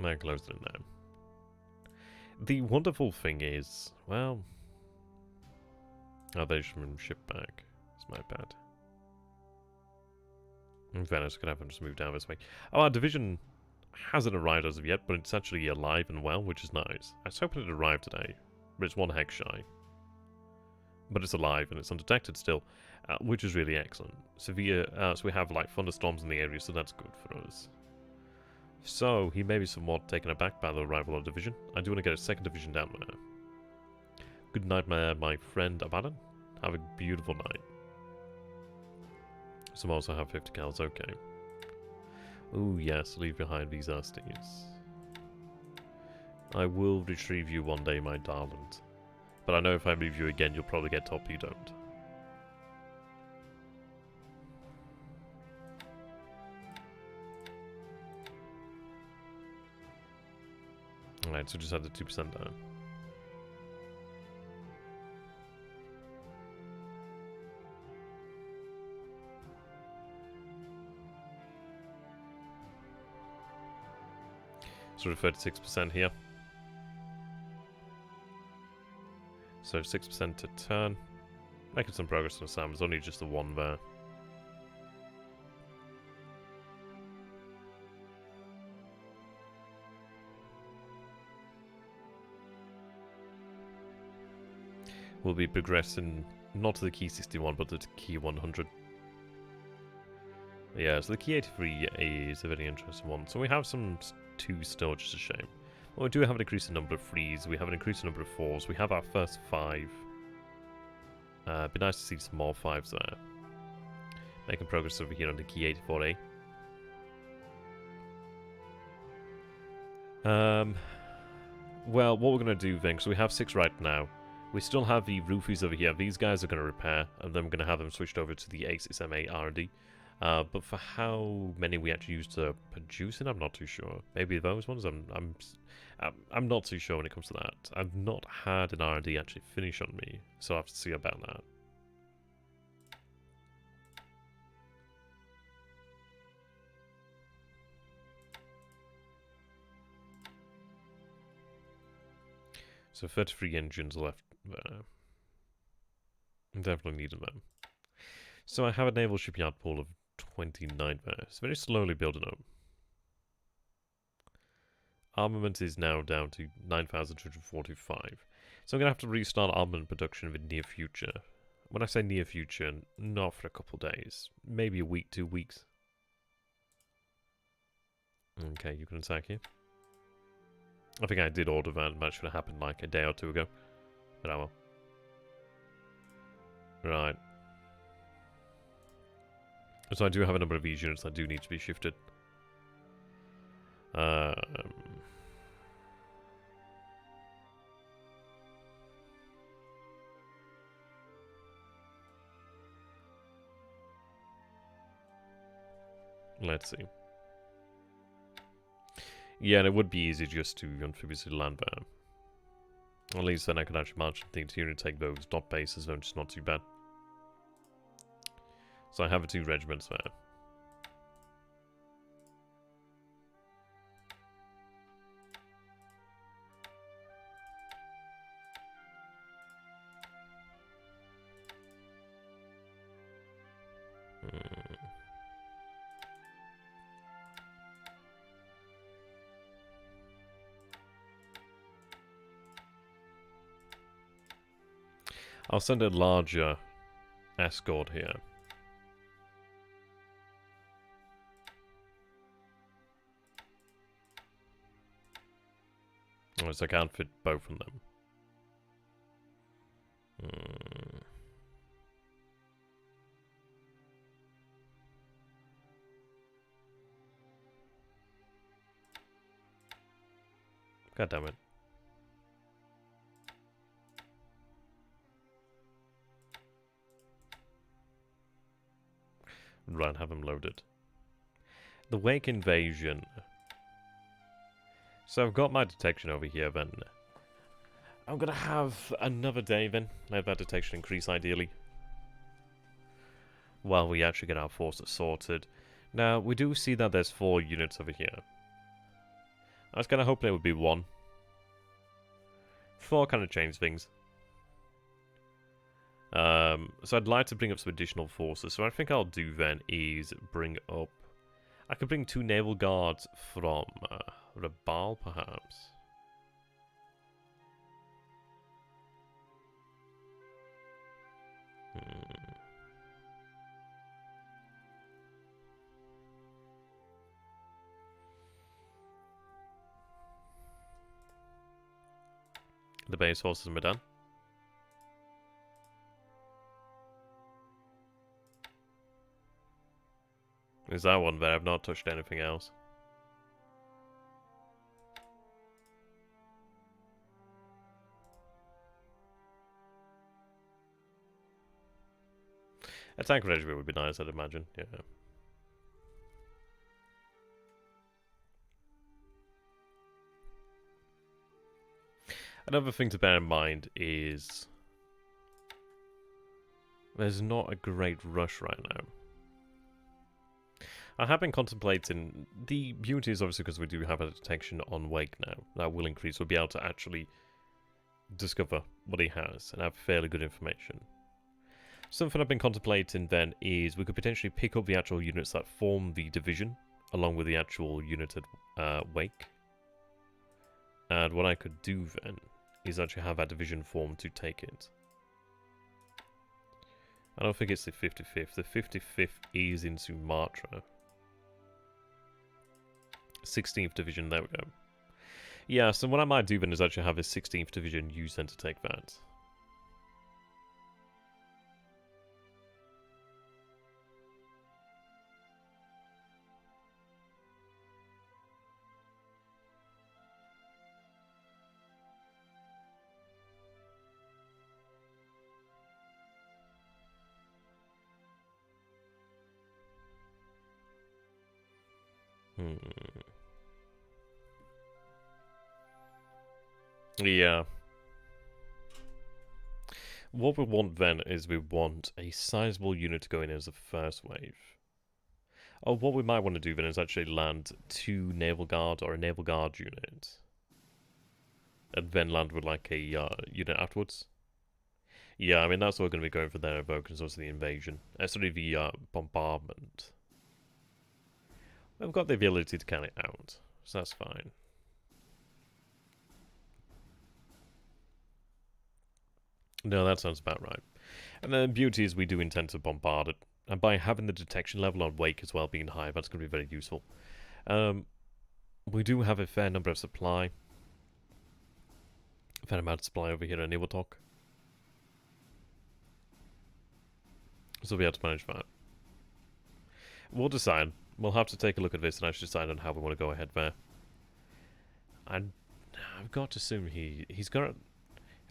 They're closed in there. The wonderful thing is, well... Oh, they should have been shipped back. It's my bad. In fairness, could have them just move down this way. Oh, our division hasn't arrived as of yet, but it's actually alive and well, which is nice. I was hoping it arrived today, but it's 1 hex shy. But it's alive and it's undetected still, which is really excellent. So we have like thunderstorms in the area, so that's good for us. So he may be somewhat taken aback by the arrival of the division. I do want to get a 2nd division down there. Good night, my friend Abaddon. Have a beautiful night. Some also have 50 cals, okay. Ooh, yes, leave behind these Asties. I will retrieve you one day, my darling. But I know if I leave you again, you'll probably get torpedoed. Alright, so just had the 2% down. Sort of 36% here. So 6% to turn. Making some progress on Sam. There's only just the 1 there. We'll be progressing not to the key 61 but to the key 100. Yeah, so the key 83 is a very interesting one. So we have some 2 still, which is a shame. Well, we do have an increasing number of 3s, we have an increasing number of 4s, we have our first 5. Be nice to see some more 5s there. Making progress over here on the key 84A. Well, what we're going to do then, because we have 6 right now, we still have the roofies over here. These guys are going to repair, and then we're going to have them switched over to the A6MA R&D. But for how many we actually use to produce it, I'm not too sure. Maybe those ones. I'm not too sure when it comes to that. I've not had an R&D actually finish on me, so I'll have to see about that. So 33 engines left there. Definitely needed them. So I have a naval shipyard pool of 29 there. It's very slowly building up. Armament is now down to 9,245. So I'm going to have to restart armament production in the near future. When I say near future, not for a couple days. Maybe a week, 2 weeks. Okay, you can attack here. I think I did order that, and that should have happened like a day or 2 ago. But oh well. Right. So I do have a number of these units that do need to be shifted. Let's see. Yeah, and it would be easy just to amphibiously land there. At least then I could actually march the unit to take those dot bases, which is not too bad. So I have 2 regiments there. I'll send a larger escort here. So I can't fit both of them. God damn it. Right, have them loaded. The Wake Invasion. So I've got my detection over here then. I'm gonna have another day then. Let that detection increase ideally. While we actually get our forces sorted. Now, we do see that there's 4 units over here. I was kinda hoping it would be 1. 4 kind of change things. So I'd like to bring up some additional forces. So what I think I'll do then is bring up... I could bring 2 naval guards from Raphael, perhaps. The base forces in Medan. Is that one there? I've not touched anything else. A tank regiment would be nice, I'd imagine. Yeah. Another thing to bear in mind is there's not a great rush right now. I have been contemplating, the beauty is obviously because we do have a detection on Wake now, that will increase, we'll be able to actually discover what he has and have fairly good information. Something I've been contemplating then is we could potentially pick up the actual units that form the division, along with the actual unit at Wake. And what I could do then is actually have that division form to take it. I don't think it's the 55th. The 55th is in Sumatra. 16th Division, there we go. Yeah, so what I might do then is actually have a 16th Division use then to take that. Yeah. What we want then is we want a sizable unit to go in as a first wave. Oh, what we might want to do then is actually land 2 naval guard or a naval guard unit. And then land with like a unit afterwards. Yeah, I mean that's what we're going to be going for there, though, because also the invasion. Sorry, the bombardment. We've got the ability to carry it out, so that's fine. No, that sounds about right. And the beauty is we do intend to bombard it. And by having the detection level on Wake as well being high, that's going to be very useful. We do have a fair number of supply. A fair amount of supply over here in Iwatok. So we'll be able to manage that. We'll decide. We'll have to take a look at this and actually decide on how we want to go ahead there. I've got to assume he'll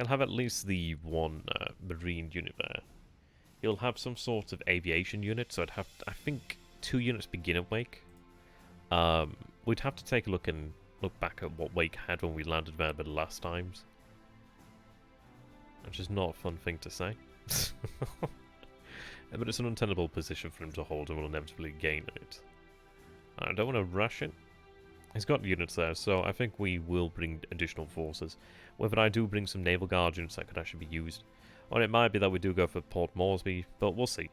have at least the one marine unit there. He'll have some sort of aviation unit, so I think 2 units begin at Wake. We'd have to take a look back at what Wake had when we landed there the last times. Which is not a fun thing to say. But it's an untenable position for him to hold and will inevitably gain it. I don't want to rush it. He's got units there, so I think we will bring additional forces. Whether I do bring some naval guard units that could actually be used, or it might be that we do go for Port Moresby, but we'll see.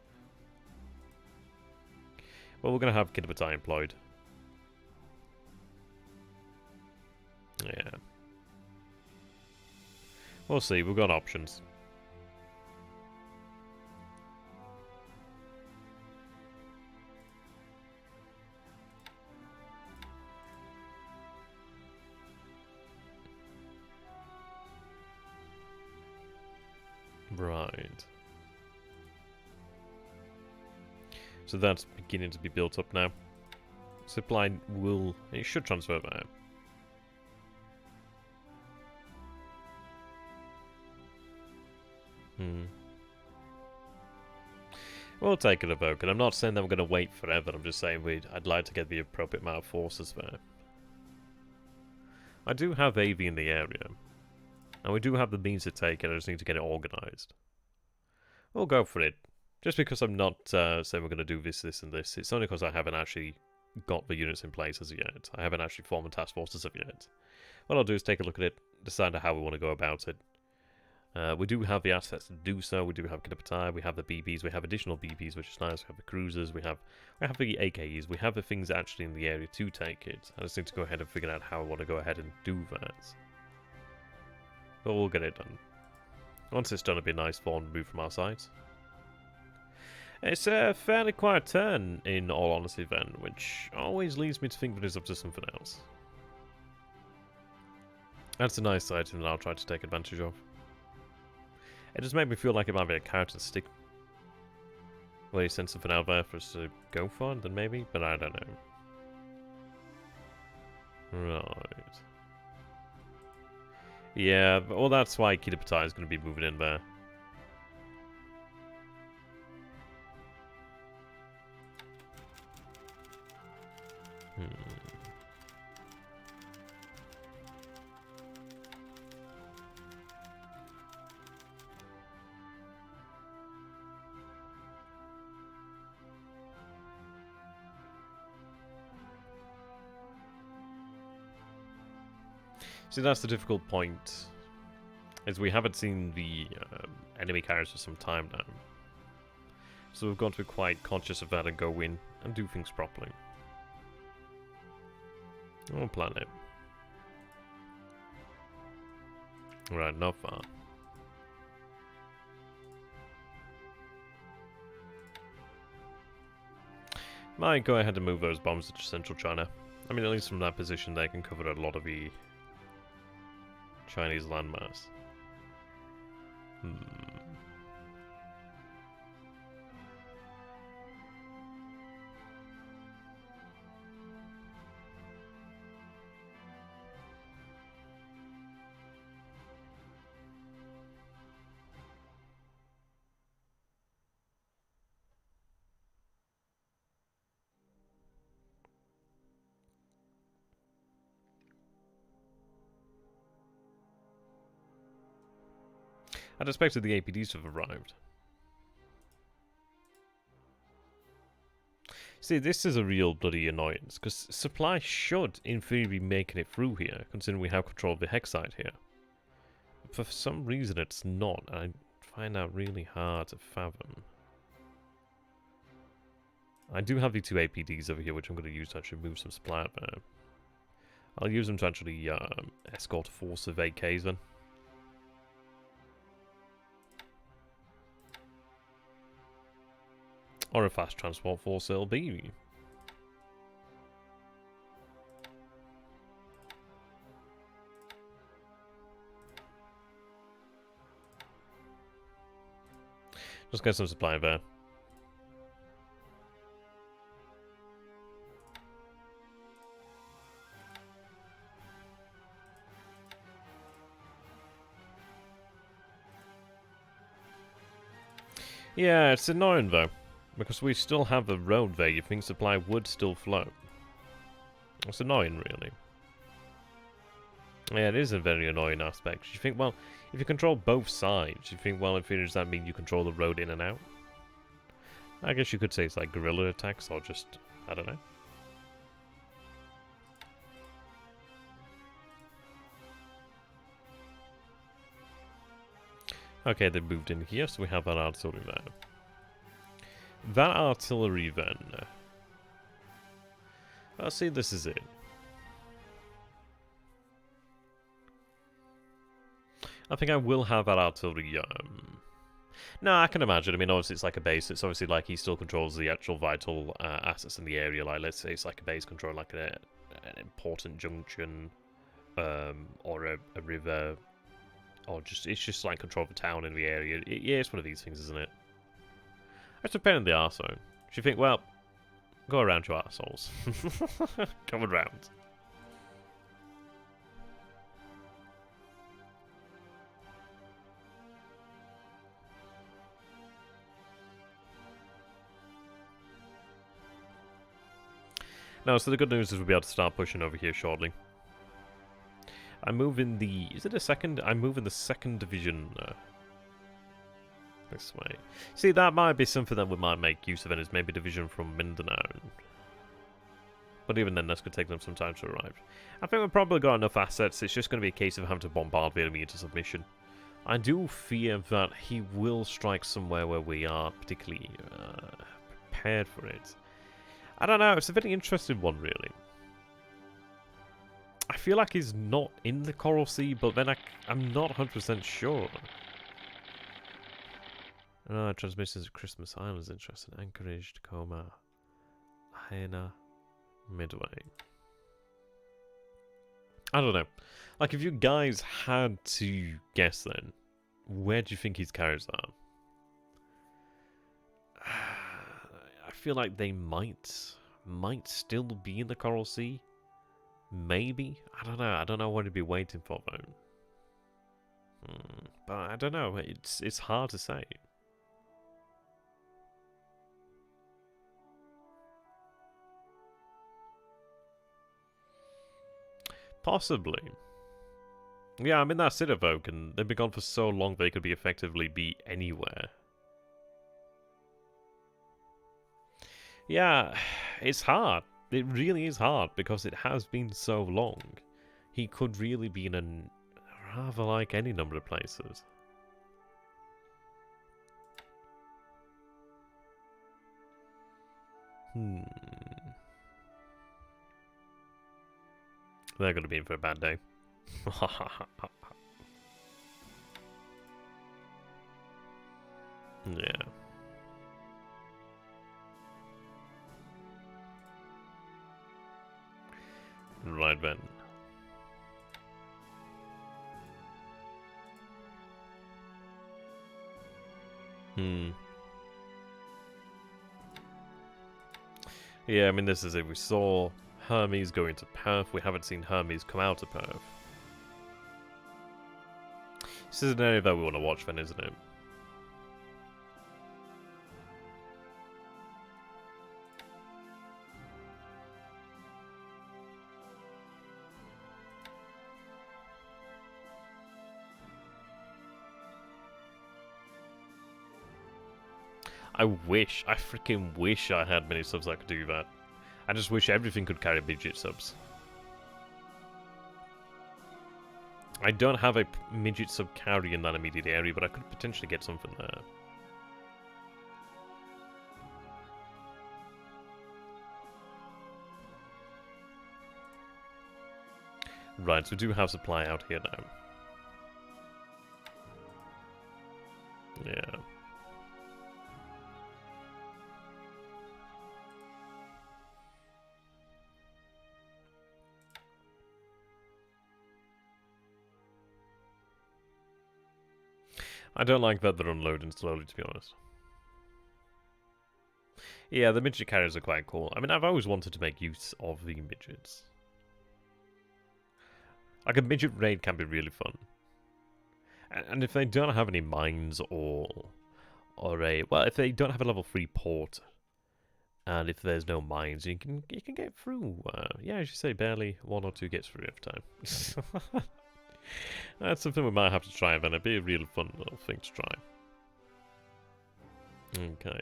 Well, we're going to have Kidderbutai employed. Yeah. We'll see, we've got options. Right. So that's beginning to be built up now. Supply it should transfer there. We'll take it a vote, and I'm not saying that we're going to wait forever, I'm just saying I'd like to get the appropriate amount of forces there. I do have AV in the area, and we do have the means to take it, I just need to get it organised. We'll go for it. Just because I'm not saying we're going to do this, this, and this, it's only because I haven't actually got the units in place as of yet. I haven't actually formed the task forces as of yet. What I'll do is take a look at it, decide how we want to go about it. We do have the assets to do so. We do have Kidderbutai, we have the BBs, we have additional BBs, which is nice. We have the cruisers, we have the AKEs, we have the things actually in the area to take it. I just need to go ahead and figure out how I want to go ahead and do that. But we'll get it done. Once it's done, it'll be a nice Thrawn move from our side. It's a fairly quiet turn, in all honesty, then, which always leads me to think that it's up to something else. That's a nice item that I'll try to take advantage of. It just made me feel like it might be a carrot and stick. Well, you sent something out there for us to go for, then maybe? But I don't know. Right. Yeah, well, that's why Kidderbutai is going to be moving in there. See, that's the difficult point, is we haven't seen the enemy carriers for some time now. So we've got to be quite conscious of that and go in and do things properly. We'll plan it. Right, not far. Might go ahead and move those bombs to central China. I mean, at least from that position they can cover a lot of the Chinese landmass. I'd expected the APDs to have arrived. See, this is a real bloody annoyance, because supply should, in theory, be making it through here, considering we have control of the BLeAcHACiD here. But for some reason it's not, and I find that really hard to fathom. I do have the 2 APDs over here, which I'm going to use to actually move some supply out there. I'll use them to actually escort a force of AKs then. Or a fast transport force it'll be. Just get some supply there. Yeah, it's annoying though, because we still have a road there. You think supply would still flow. It's annoying, really. Yeah, it is a very annoying aspect. You think, well, if you control both sides, you think, well, does that mean you control the road in and out? I guess you could say it's like guerrilla attacks, or just, I don't know. Okay, they moved in here, so we have that artillery there. That artillery, then. Let's see, this is it. I think I will have that artillery, no, I can imagine. I mean, obviously it's like a base. It's obviously like he still controls the actual vital assets in the area. Like, let's say it's like a base control, like an important junction, or a river, or it's just like control of a town in the area. Yeah, it's one of these things, isn't it? It's a pain in the arsehole. You think, well, go around your arseholes. Come around. No, so the good news is we'll be able to start pushing over here shortly. I'm moving the... Is it a second? I'm moving the 2nd division this way. See, that might be something that we might make use of, and is maybe division from Mindanao. But even then, that's going to take them some time to arrive. I think we've probably got enough assets. It's just going to be a case of having to bombard the enemy into submission. I do fear that he will strike somewhere where we are particularly prepared for it. I don't know, it's a very interesting one, really. I feel like he's not in the Coral Sea, but then I'm not 100% sure. Transmissions of Christmas Island is interesting. Anchorage, Tacoma, Lahaina, Midway. I don't know. Like, if you guys had to guess then, where do you think his carriers are? I feel like they might still be in the Coral Sea. Maybe? I don't know. I don't know what to be waiting for, though. But I don't know. It's hard to say. Possibly. Yeah, I mean, that's it, Evoke, and they've been gone for so long they could effectively be anywhere. Yeah, it's hard. It really is hard, because it has been so long. He could really be in rather like any number of places. They're going to be in for a bad day. Yeah. Right then. Yeah, I mean, this is it. We saw Hermes go into Perth. We haven't seen Hermes come out of Perth. This is an area that we want to watch then, isn't it? I freaking wish I had many subs that could do that. I just wish everything could carry midget subs. I don't have a midget sub carry in that immediate area, but I could potentially get something there. Right, so we do have supply out here now. Yeah. I don't like that they're unloading slowly, to be honest. Yeah, the midget carriers are quite cool. I mean, I've always wanted to make use of the midgets. Like, a midget raid can be really fun. And if they don't have any mines or or a... Well, if they don't have a level 3 port, and if there's no mines, you can get through. Yeah, as you say, barely 1 or 2 gets through every time. That's something we might have to try, then. It'd be a really fun little thing to try. Okay.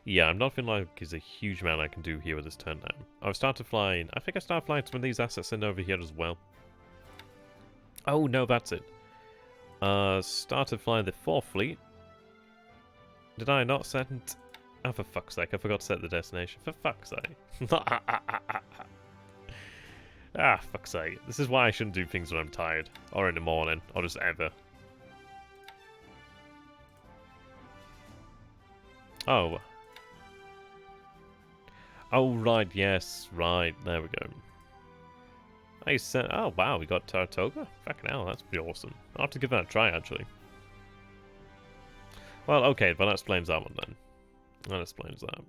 Yeah, I'm not feeling like there's a huge amount I can do here with this turn now. I've started flying. I think I started flying some of these assets in over here as well. Oh, no, that's it. Started flying the 4th fleet. Did I not send... Oh, for fuck's sake, I forgot to set the destination. For fuck's sake. Ah, fuck's sake. This is why I shouldn't do things when I'm tired. Or in the morning. Or just ever. Oh. Oh, right, yes, right. There we go. I said, oh, wow, we got Saratoga? Fucking hell, that's pretty awesome. I'll have to give that a try, actually. Well, okay, but that explains that one, then. That explains that.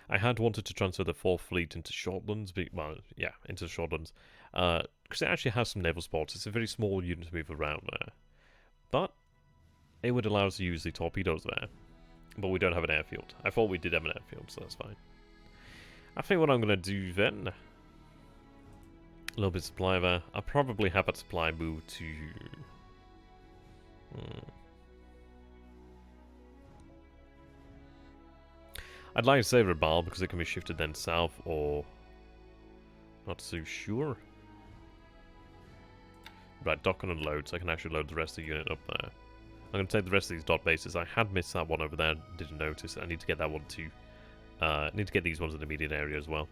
I had wanted to transfer the 4th fleet into Shortlands, well, yeah, into Shortlands, because it actually has some naval sports. It's a very small unit to move around there. But it would allow us to use the torpedoes there. But we don't have an airfield. I thought we did have an airfield, so that's fine. I think what I'm going to do then... A little bit of supply there. I'll probably have that supply move to... I'd like to say Naval because it can be shifted then south or... Not so sure. Right, dock and unload so I can actually load the rest of the unit up there. I'm going to take the rest of these dot bases. I had missed that one over there, didn't notice. I need to get that one too. I need to get these ones in the immediate area as well.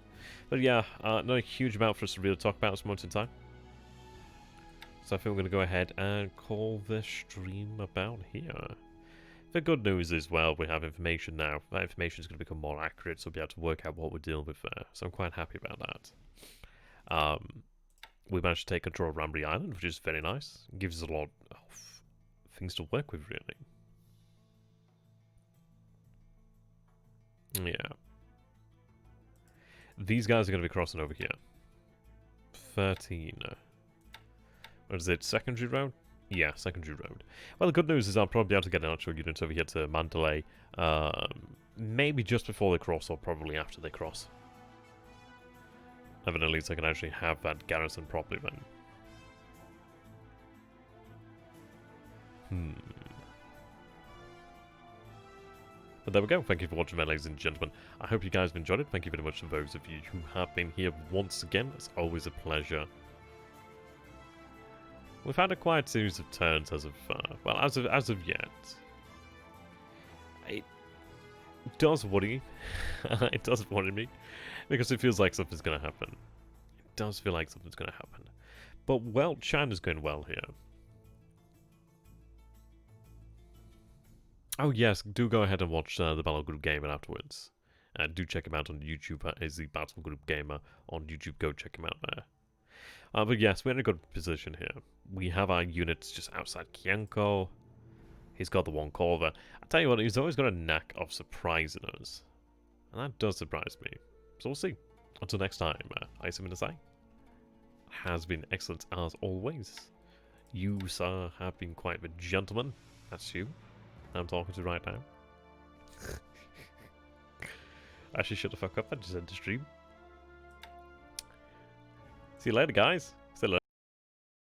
But yeah, not a huge amount for us to really talk about at this moment in time. So I think we're going to go ahead and call the stream about here. The good news is, well, we have information now. That information is going to become more accurate, so we'll be able to work out what we're dealing with there. So I'm quite happy about that. We managed to take control of Rambry Island, which is very nice. It gives us a lot of things to work with, really. Yeah. These guys are going to be crossing over here. 13. What is it? Secondary road? Yeah, secondary road. Well, the good news is I'll probably be able to get an actual unit over here to Mandalay. Maybe just before they cross, or probably after they cross. And then at least I can actually have that garrison properly then. But there we go. Thank you for watching, ladies and gentlemen. I hope you guys have enjoyed it. Thank you very much to those of you who have been here once again. It's always a pleasure. We've had a quiet series of turns as of, well, as of yet. It does worry. It does worry me. Because it feels like something's going to happen. It does feel like something's going to happen. But, well, China's going well here. Oh yes, do go ahead and watch the Battle Group Gamer afterwards. Do check him out on YouTube. Is the Battle Group Gamer on YouTube. Go check him out there. But yes, we're in a good position here. We have our units just outside Kianko. He's got the one Corva. I tell you what, he's always got a knack of surprising us. And that does surprise me. So we'll see. Until next time, Iceycrome has been excellent as always. You, sir, have been quite the gentleman. That's you I'm talking to right now. Actually, shut the fuck up. I just ended the stream. See you later, guys.